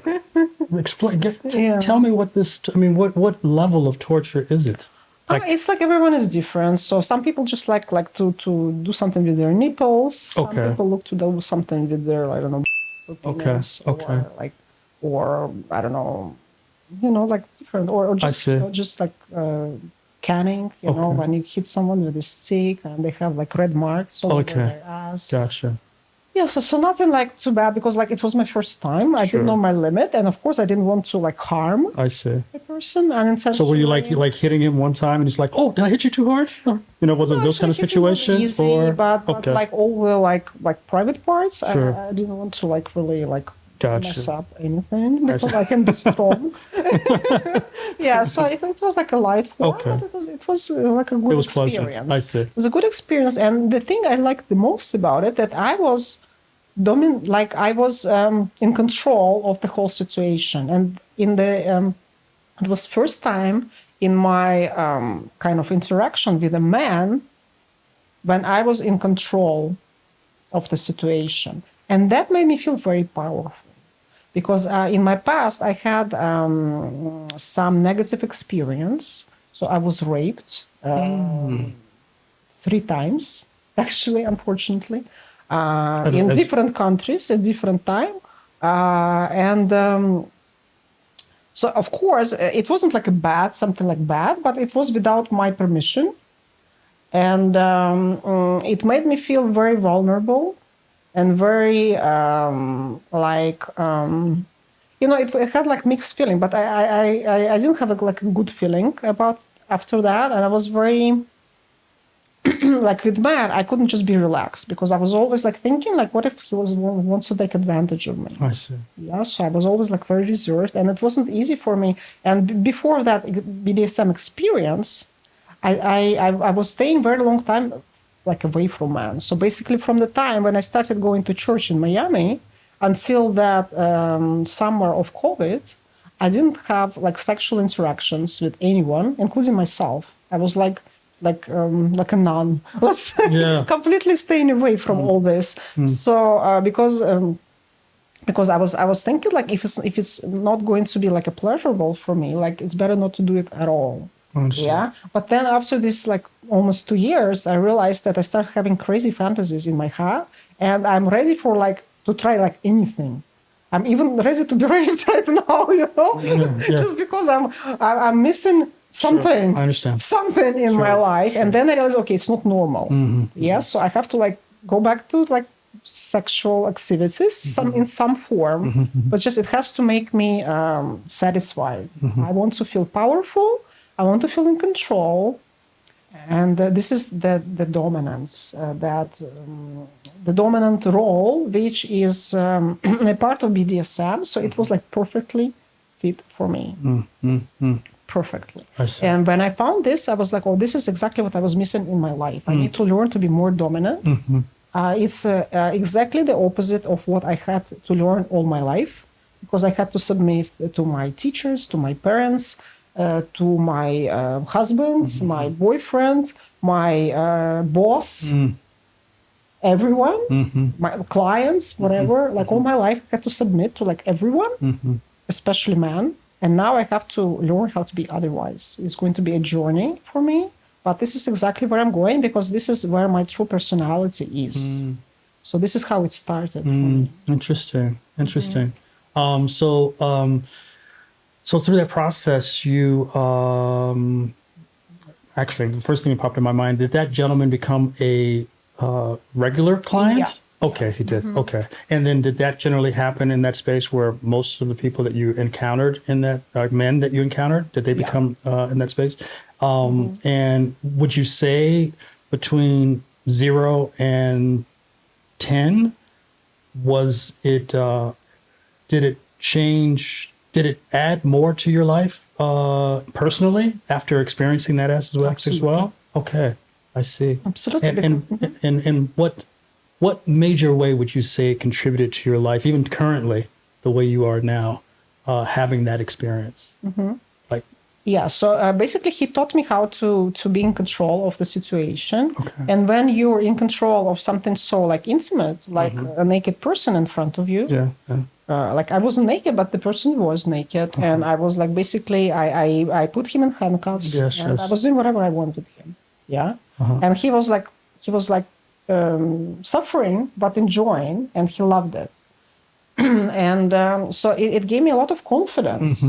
Explain. Yeah. Tell me what this. I mean, what level of torture is it? It's like everyone is different. So some people just like to do something with their nipples. Some Okay. people look to do something with their, I don't know, penis, okay. or I don't know, like different, or just see. just like canning. Okay. When you hit someone with a stick and they have like red marks all over their ass. Gotcha. Yeah, so nothing like too bad because like it was my first time. I Sure. didn't know my limit, and of course I didn't want to like harm I see. the person unintentionally. So were you like hitting him one time and he's like, "Oh, did I hit you too hard?" Or, was it those kind of Actually, it was situations? easy, Or but okay, like all the like private parts, Sure. I didn't want to like really like Gotcha. mess up anything because I can be strong. Yeah, so it was like a light form, Okay. but it was like a good it was pleasant. experience. I see. It was a good experience, and the thing I liked the most about it that I was I was in control of the whole situation, and it was first time in my kind of interaction with a man when I was in control of the situation, and that made me feel very powerful because in my past I had some negative experience. So I was raped 3 times, actually, unfortunately. In different countries at different time, so of course it wasn't like something like bad, but it was without my permission, and it made me feel very vulnerable and very it had like mixed feeling, but I didn't have like a good feeling about after that, and I was very. Like with man, I couldn't just be relaxed because I was always like thinking, like, what if he wants to take advantage of me? I see. Yeah, so I was always like very reserved, and it wasn't easy for me. And before that BDSM experience, I was staying very long time like away from man. So basically, from the time when I started going to church in Miami until that summer of COVID, I didn't have like sexual interactions with anyone, including myself. I was like a nun. Let's completely staying away from all this. So because I was thinking like if it's not going to be like a pleasurable for me, like it's better not to do it at all. Yeah. But then after this like almost 2 years, I realized that I started having crazy fantasies in my head, and I'm ready for like to try like anything. I'm even ready to be raped right now, just because I'm missing something. Sure. I understand. Something in my life. And then I realized, okay, it's not normal. Yes, so I have to like go back to like sexual activities in some form, but just it has to make me satisfied. I want to feel powerful. I want to feel in control. And this is the dominance, the dominant role, which is a part of BDSM. So it was like perfectly fit for me. Perfectly. And when I found this, I was like, oh, this is exactly what I was missing in my life. I need to learn to be more dominant. It's exactly the opposite of what I had to learn all my life, because I had to submit to my teachers, to my parents, to my husband, my boyfriend, my boss, everyone, my clients, whatever. Like all my life, I had to submit to like everyone, especially men. And now I have to learn how to be otherwise. It's going to be a journey for me, but this is exactly where I'm going because this is where my true personality is. So this is how it started for me. Interesting. So through that process, you actually, the first thing that popped in my mind, did that gentleman become a regular client? Yeah. Okay, he did. Okay. And then did that generally happen in that space where most of the people that you encountered in that, men that you encountered, did they become in that space? And would you say between 0 and 10, was it, did it change, did it add more to your life personally after experiencing that as well? Absolutely. Okay, I see. Absolutely. And what major way would you say it contributed to your life, even currently, the way you are now, having that experience? Like, Yeah, so basically he taught me how to be in control of the situation. Okay. And when you're in control of something so like intimate, like a naked person in front of you, yeah, like I wasn't naked, but the person was naked, and I was like basically I put him in handcuffs, Yes, and yes. I was doing whatever I wanted with him. Yeah, and he was like suffering but enjoying, and he loved it. And so it gave me a lot of confidence.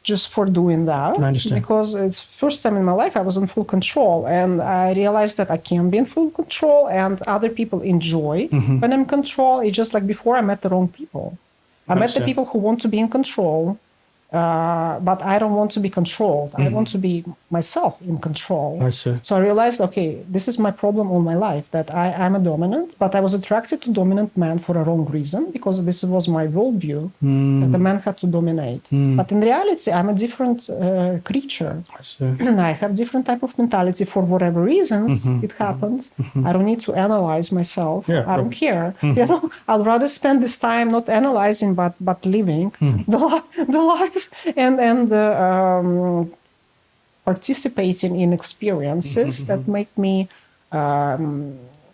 Just for doing that, I understand. because it's first time in my life I was in full control, and I realized that I can be in full control, and other people enjoy when I'm in control. It's just like before, I met the wrong people. I met the understand. people who want to be in control, but I don't want to be controlled. I want to be myself in control. I see. So I realized, okay, this is my problem all my life, that I'm a dominant, but I was attracted to dominant men for a wrong reason, because this was my worldview, that the man had to dominate. But in reality, I'm a different creature. I see. I have different type of mentality. For whatever reasons it happens, I don't need to analyze myself. Yeah. I don't care. You know, I'll rather spend this time not analyzing but living the life and participating in experiences that make me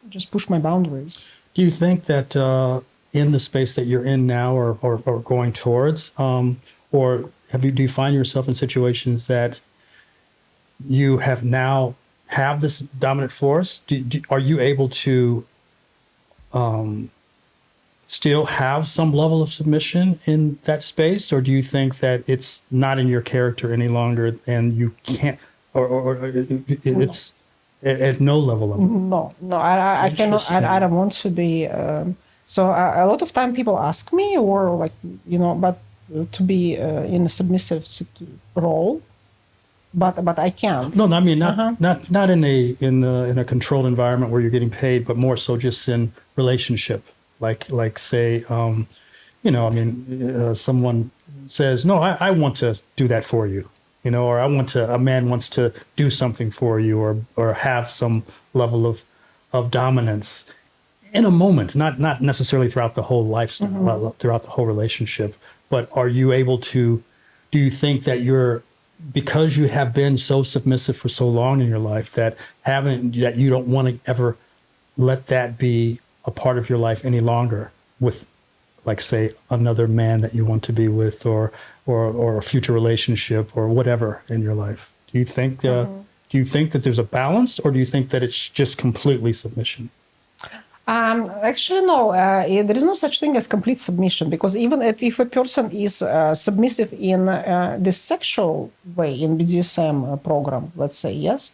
just push my boundaries. Do you think that in the space that you're in now, or going towards, or do you find yourself in situations that you have this dominant force? Are you able to still have some level of submission in that space, or do you think that it's not in your character any longer and you can't, or it's at no level of it? No, I cannot. I don't want to be. So a lot of time people ask me, or like, you know, but to be in a submissive role, but I can't. No, I mean not in a controlled environment where you're getting paid, but more so just in relationship. Like say, you know, I mean, someone says, no, I want to do that for you, you know, or a man wants to do something for you, or have some level of dominance in a moment, not necessarily throughout the whole lifestyle, throughout the whole relationship. But are you able to, do you think that because you have been so submissive for so long in your life, that you don't want to ever let that be a part of your life any longer, with, like, say, another man that you want to be with, or a future relationship, or whatever in your life? Do you think that there's a balance, or do you think that it's just completely submission? Actually, no. There is no such thing as complete submission, because even if a person is submissive in the sexual way in BDSM program, let's say, yes,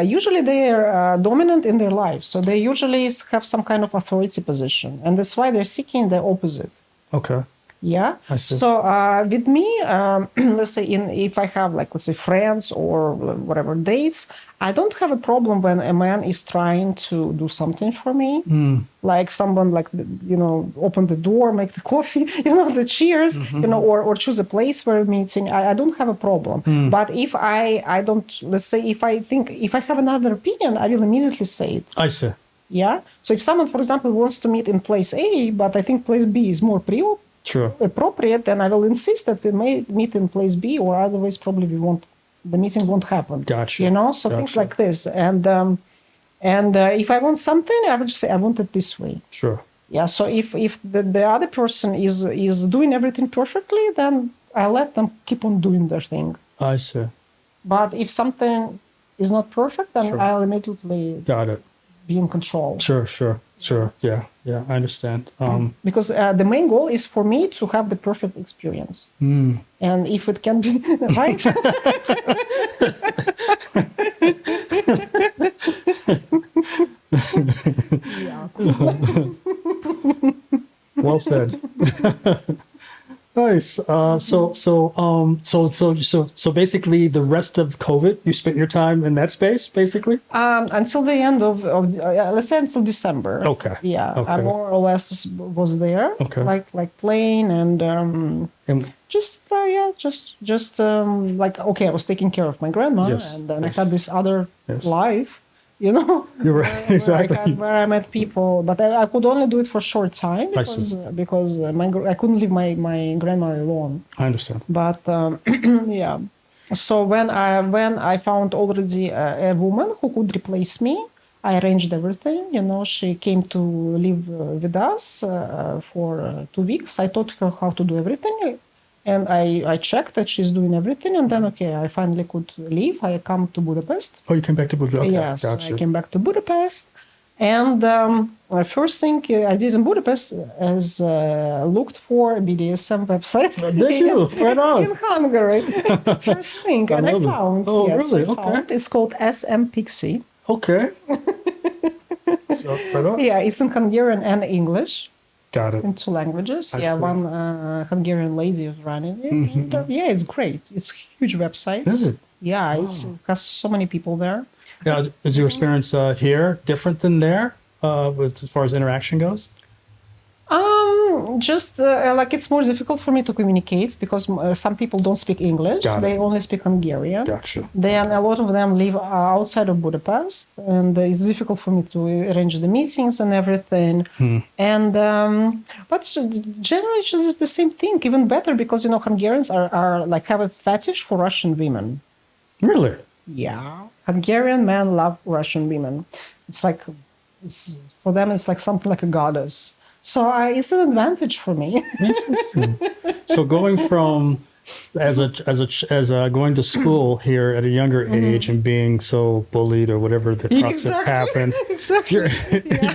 usually they are dominant in their life. So they usually have some kind of authority position, and that's why they're seeking the opposite. Okay. Yeah. I see. So with me, let's say if I have, like, let's say, friends or whatever dates, I don't have a problem when a man is trying to do something for me, like someone, like, you know, open the door, make the coffee, you know, the cheers, you know, or choose a place for a meeting. I don't have a problem. But if I don't, let's say, if I have another opinion, I will immediately say it. I see. Yeah. So if someone, for example, wants to meet in place A, but I think place B is more appropriate, then I will insist that we may meet in place B, or otherwise probably the meeting won't happen. Gotcha. You know, so things like this. And if I want something, I will just say I want it this way. Sure. Yeah. So if the other person is doing everything perfectly, then I let them keep on doing their thing. I see. But if something is not perfect, then Sure. I'll immediately Got it. be in control. Sure. Yeah, I understand. Because the main goal is for me to have the perfect experience. And if it can be, right? Yeah. Well said. Nice. So basically, the rest of COVID, you spent your time in that space, basically. Until the end of let's say until December. Okay. Yeah, Okay. I more or less was there. Okay. Like playing and Like, okay, I was taking care of my grandma, Yes, and then yes. I had this other Yes. life, you know, You're right. Exactly. where I met people, but I could only do it for a short time I see. because I couldn't leave my grandma alone. I understand. But yeah, so when I found already a woman who could replace me, I arranged everything. You know, she came to live with us for 2 weeks. I taught her how to do everything, and I checked that she's doing everything. And then, okay, I finally could leave. I come to Budapest. Oh, you came back to Budapest. Okay, Yes, gotcha. I came back to Budapest. And the first thing I did in Budapest is looked for a BDSM website. Did you? Right on. In Hungary. First thing, and I love it. found. Oh, yes, really? I found. It's called SM Pixie. Okay. So, right on. Yeah, it's in Hungarian and English, Got it. in 2 languages. I Yeah, see. one Hungarian lady is running it. And, yeah, it's great. It's a huge website. Is it? Yeah, it has so many people there. Yeah. Is your experience here different than there, with as far as interaction goes? Just like it's more difficult for me to communicate because some people don't speak English. Got it. They only speak Hungarian. Gotcha. Then a lot of them live outside of Budapest, and it's difficult for me to arrange the meetings and everything. And but generally, it's just the same thing, even better because you know Hungarians are like have a fetish for Russian women. Really? Yeah, Hungarian men love Russian women. It's like for them, it's like something like a goddess. So it's an advantage for me. Interesting. So going from as a going to school here at a younger age and being so bullied or whatever the process happened, Exactly.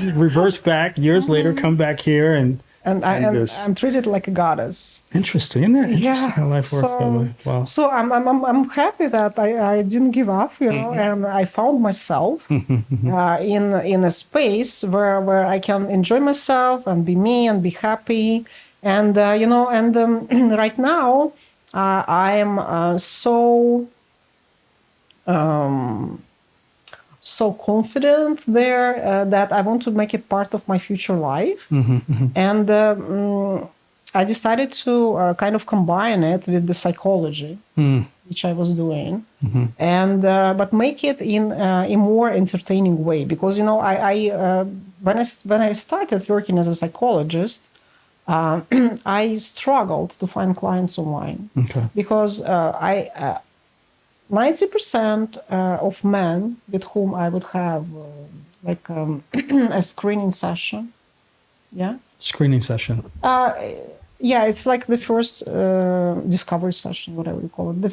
you reverse back years later, come back here and I'm treated like a goddess. interesting. Isn't that interesting how life works that way? Wow. So I'm happy that I didn't give up, you know, and I found myself in a space where I can enjoy myself and be me and be happy, and you know, and right now I am so confident there that I want to make it part of my future life. And I decided to kind of combine it with the psychology, which I was doing, and but make it in a more entertaining way. Because you know, when I started working as a psychologist, I struggled to find clients online because 90% of men with whom I would have a screening session. Yeah. Screening session. Yeah, it's like the first discovery session, whatever you call it. The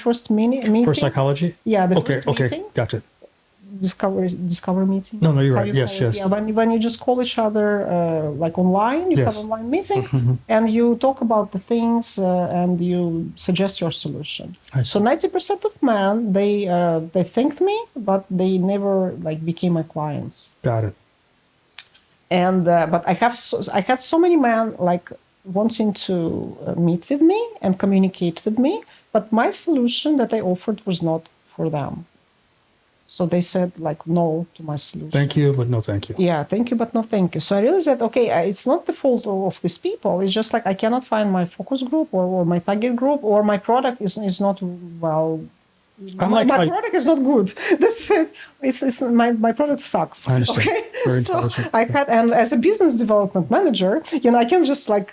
first meeting. For psychology? Yeah, the Okay, first okay, meeting. gotcha. Discovery meeting. No, you're How right. you Yes, call it. yes. Yeah, when you just call each other like online, you have Yes. online meeting, and you talk about the things and you suggest your solution. I So see. 90% of men they thanked me, but they never like became my clients. Got it. And but I had so many men like wanting to meet with me and communicate with me, but my solution that I offered was not for them. So they said like no to my solution. Thank you, but no thank you. Yeah, thank you, but no thank you. So I realized that, okay, it's not the fault of these people. It's just like I cannot find my focus group or my target group, or my product is not well. My product is not good. That's it. It's my product sucks. I understand. Okay, Very so intelligent. I had, and as a business development manager, you know, I can't just like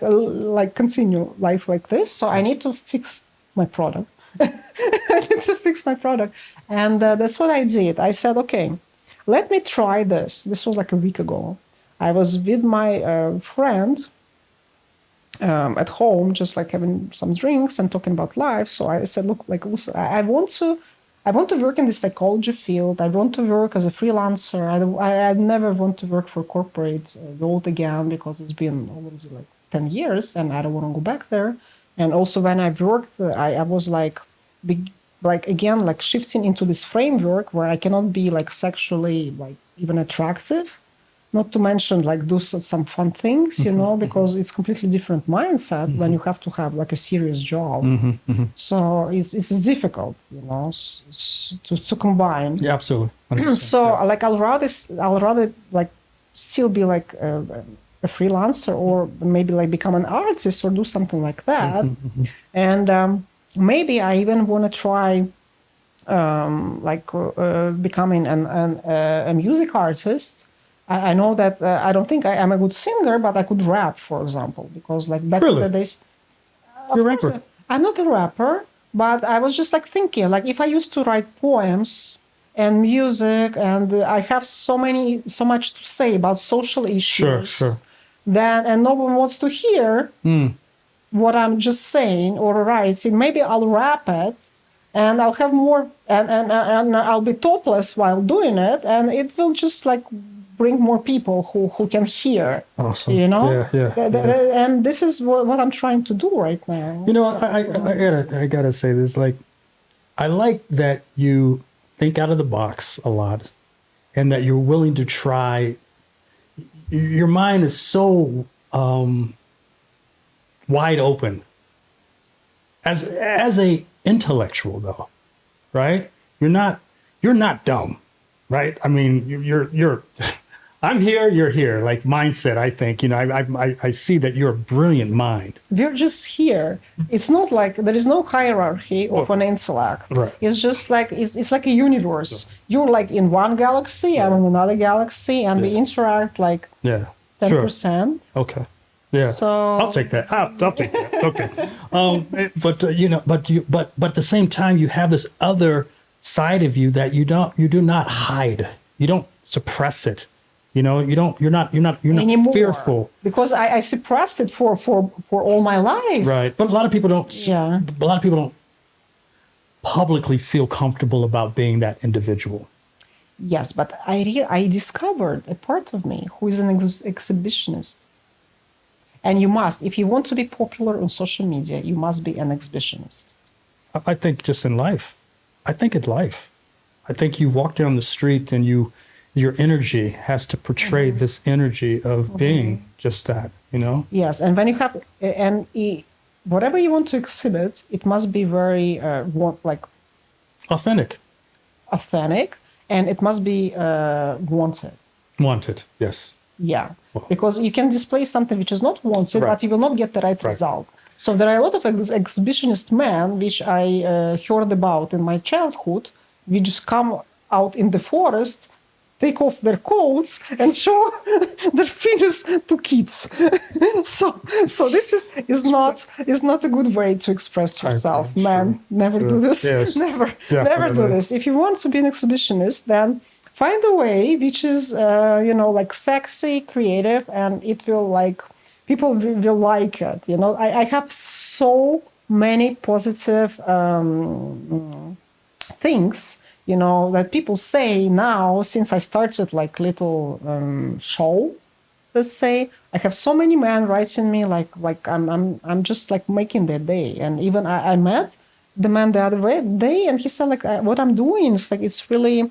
continue life like this. So I need to fix my product. I need to fix my product, and that's what I did. I said, okay, let me try this. This was like a week ago. I was with my friend at home, just like having some drinks and talking about life. So I said, look, like, listen, I want to work in the psychology field. I want to work as a freelancer. I never want to work for corporate world again because it's been already like 10 years and I don't want to go back there. And also when I worked, I was like again, like shifting into this framework where I cannot be like sexually like even attractive, not to mention like do some fun things, you know, because it's completely different mindset when you have to have like a serious job. So it's difficult, you know, to combine. Yeah, absolutely. 100%. So like I'll rather like still be like a freelancer or maybe like become an artist or do something like that. And maybe I even want to try becoming a music artist. I know that I don't think I am a good singer, but I could rap, for example, because like back in Really? the days, You're a of course, rapper. I'm not a rapper, but I was just like thinking, like if I used to write poems and music, and I have so much to say about social Sure, issues, sure. that and no one wants to hear what I'm just saying or writing. Maybe I'll rap it, and I'll have more, and I'll be topless while doing it, and it will just like bring more people who can hear. Awesome. You know, Yeah. and this is what I'm trying to do right now. You know, I gotta say this. Like, I like that you think out of the box a lot, and that you're willing to try. Your mind is so wide open. As a intellectual, though, right? You're not dumb, right? I mean, you're I'm here, you're here. Like mindset, I think. You know, I see that you're a brilliant mind. We're just here. It's not like there is no hierarchy of an intellect. Right. It's just like it's like a universe. You're like in one galaxy, I'm in another galaxy, and we interact like Yeah. 10%. Okay. Yeah. So I'll take that. I'll take that. Okay. You know, but at the same time, you have this other side of you that you do not hide. You don't suppress it. You know, you're not anymore. fearful. Because I suppressed it for all my life. Right. But a lot of people don't. Yeah. A lot of people don't publicly feel comfortable about being that individual. Yes, but I discovered a part of me who is an exhibitionist. And you must, if you want to be popular on social media, you must be an exhibitionist. I think just in life. I think in life. I think you walk down the street and your energy has to portray this energy of being just that, you know? Yes, and when you have, whatever you want to exhibit, it must be very, Authentic. authentic, and it must be wanted. Wanted, yes. Yeah, because you can display something which is not wanted, Right. but you will not get the right result. So there are a lot of exhibitionist men, which I heard about in my childhood, which just come out in the forest, take off their coats and show their penis to kids. so this is not a good way to express yourself. Man, never do this. Yes, never definitely. do this. If you want to be an exhibitionist, then find a way which is like sexy, creative, and it will like people will like it. You know, I have so many positive things, you know, that people say now since I started like little show. Let's say I have so many men writing me like I'm just like making their day. And even I met the man the other day, and he said like what I'm doing is like it's really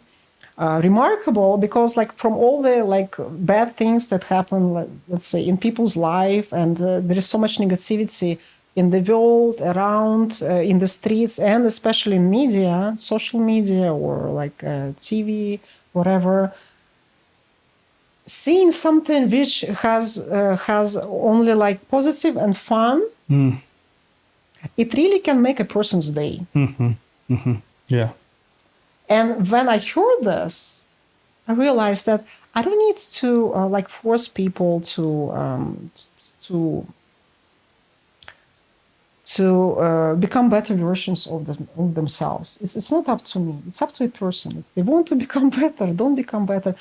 remarkable, because like from all the like bad things that happen, like, let's say in people's life, and there is so much negativity in the world, around, in the streets, and especially in media, social media, or like TV, whatever. Seeing something which has only like positive and fun, it really can make a person's day. Yeah. And when I heard this, I realized that I don't need to like force people to become better versions of themselves. It's not up to me. It's up to a person. If they want to become better, don't become better.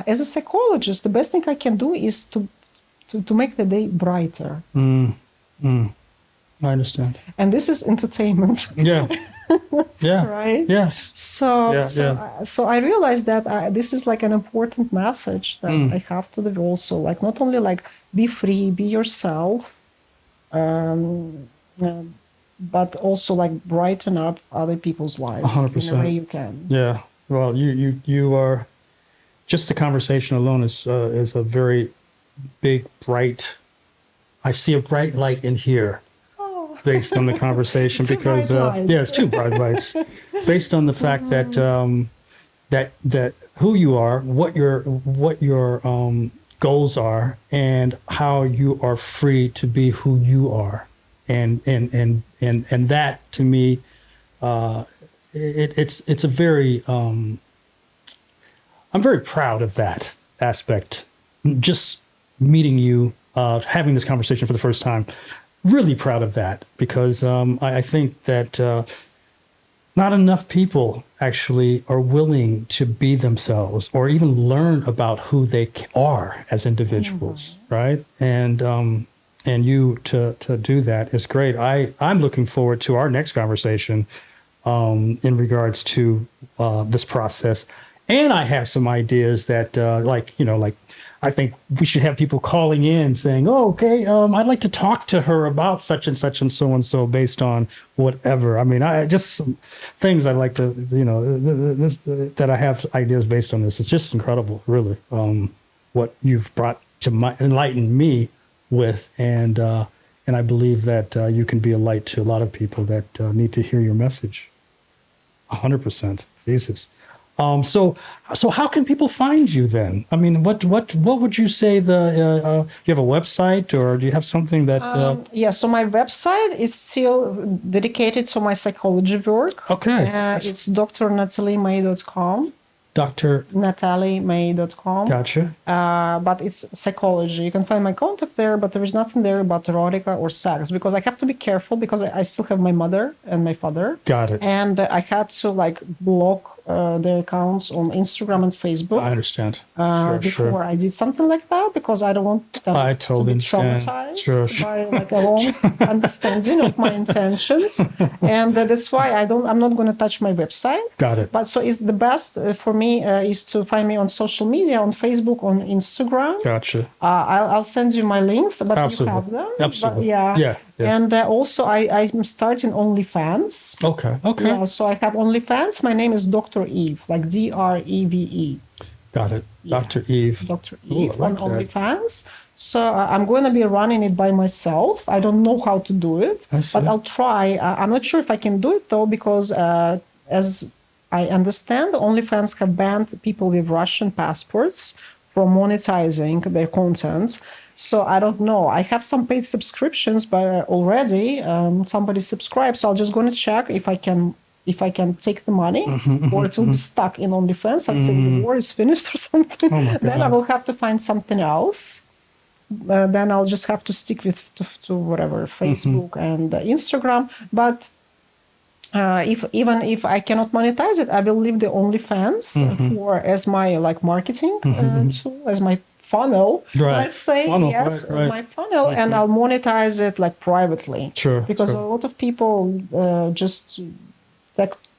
As a psychologist, the best thing I can do is to make the day brighter. I understand. And this is entertainment. Yeah. Yeah. Right? Yes. So I realized that this is like an important message that I have to the world. So like not only like be free, be yourself, but also like brighten up other people's lives 100%. in a way you can. Yeah. Well, you are, just the conversation alone is a very big, bright. I see a bright light in here. Based on the conversation, because it's two bright lights. Based on the fact that that who you are, what your goals are and how you are free to be who you are. And that to me, it's a very, I'm very proud of that aspect. Just meeting you, having this conversation for the first time, really proud of that because I think that not enough people actually are willing to be themselves or even learn about who they are as individuals, right? And you to do that is great. I'm looking forward to our next conversation in regards to this process. And I have some ideas that, like I think we should have people calling in saying, "Oh, okay, I'd like to talk to her about such and so based on whatever." I mean, I just some things I'd like to, that I have ideas based on this. It's just incredible, really, what you've brought to enlighten me with, and I believe that you can be a light to a lot of people that need to hear your message. 100%, Jesus. So how can people find you then? I mean, what would you say do you have a website or do you have something that? Yeah, so my website is still dedicated to my psychology work. Okay. It's drnatalimei.com. Dr. natalimei.com. Gotcha. But it's psychology. You can find my contact there, but there is nothing there about erotica or sex because I have to be careful because I still have my mother and my father. Got it. And I had to block their accounts on Instagram and Facebook. I understand. Before I did something like that because I don't want them to be traumatized by a wrong understanding of my intentions, and that's why I'm not going to touch my website. Got it. But so it's the best for me is to find me on social media, on Facebook, on Instagram. Gotcha. I'll send you my links, but Absolutely. you have them. Absolutely. But Yeah. And also I'm starting OnlyFans. Okay. Yeah, so I have OnlyFans. My name is Dr. Eve, like DREVE. Got it. Yeah. Dr. Eve. Dr. Ooh, Eve I like on that. OnlyFans. So I'm going to be running it by myself. I don't know how to do it, I see. but I'll try. I'm not sure if I can do it though, because as I understand, OnlyFans have banned people with Russian passports from monetizing their content. So I don't know. I have some paid subscriptions, but already somebody subscribed. So I'm just going to check if I can take the money or it will be stuck in OnlyFans until the war is finished or something. Oh my Then I God. will have to find something else. Then I'll just have to stick to whatever, Facebook and Instagram. But if I cannot monetize it, I will leave the OnlyFans for as my marketing tool, as my funnel. Right. Let's say Funnel, yes, right. my funnel, and I'll monetize it privately. Sure, Because sure. a lot of people just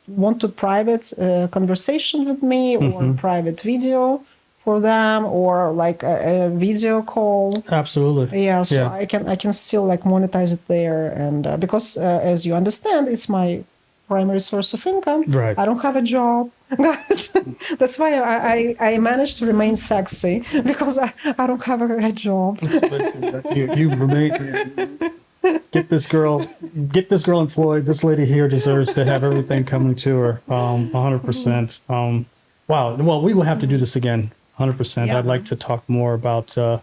want to private conversation with me or private video for them or a video call. Absolutely. Yeah, so Yeah. I can still monetize it there, and because as you understand, it's my primary source of income. Right. I don't have a job, guys. That's why I managed to remain sexy because I don't have a job. you remain. Get this girl employed. This lady here deserves to have everything coming to her. 100%. Wow. Well, we will have to do this again. 100%. Yeah. I'd like to talk more about the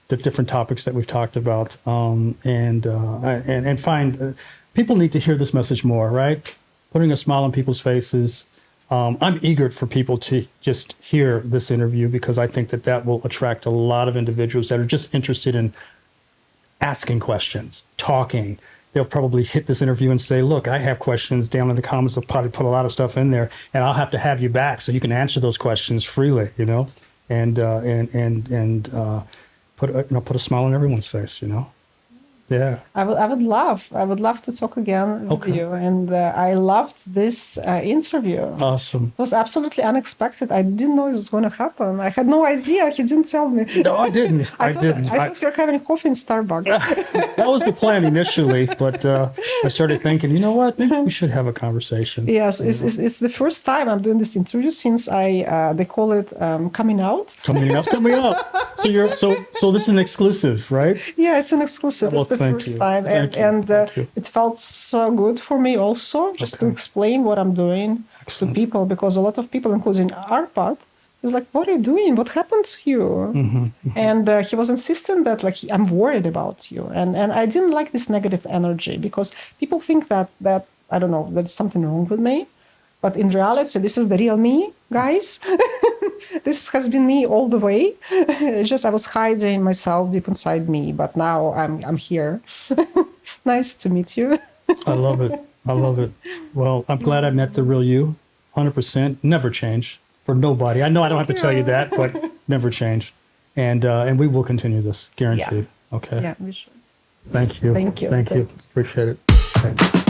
different topics that we've talked about, and find people need to hear this message more. Right, putting a smile on people's faces. I'm eager for people to just hear this interview because I think that will attract a lot of individuals that are just interested in asking questions, talking. They'll probably hit this interview and say, look, I have questions down in the comments. I'll probably put a lot of stuff in there and I'll have to have you back so you can answer those questions freely, and put a smile on everyone's face, Yeah. I would love to talk again with Okay. you, and I loved this interview. Awesome. It was absolutely unexpected. I didn't know it was going to happen. I had no idea. He didn't tell me. No, I didn't. I thought we were having coffee in Starbucks. That was the plan initially, but I started thinking, you know what? Maybe we should have a conversation. Yes, it's the first time I'm doing this interview since they call it coming out. Coming up. So this is an exclusive, right? Yeah, it's an exclusive. Well, It's the thank first you. time, Thank you. and Thank you. it felt so good for me also just to Okay. explain what I'm doing Excellent. to people, because a lot of people, including Arpad, He's like, what are you doing? What happened to you? And he was insistent that like, I'm worried about you. And I didn't like this negative energy because people think that I don't know, there's something wrong with me. But in reality, this is the real me, guys. This has been me all the way. It's just I was hiding myself deep inside me, but now I'm here. Nice to meet you. I love it. I love it. Well, I'm glad I met the real you. 100%. Never change for nobody. I know I don't have to tell you that, but never change. And we will continue this, guaranteed. Yeah. Okay. Yeah, we should. Thank you. Thank you. Thank you. Appreciate it. Thanks.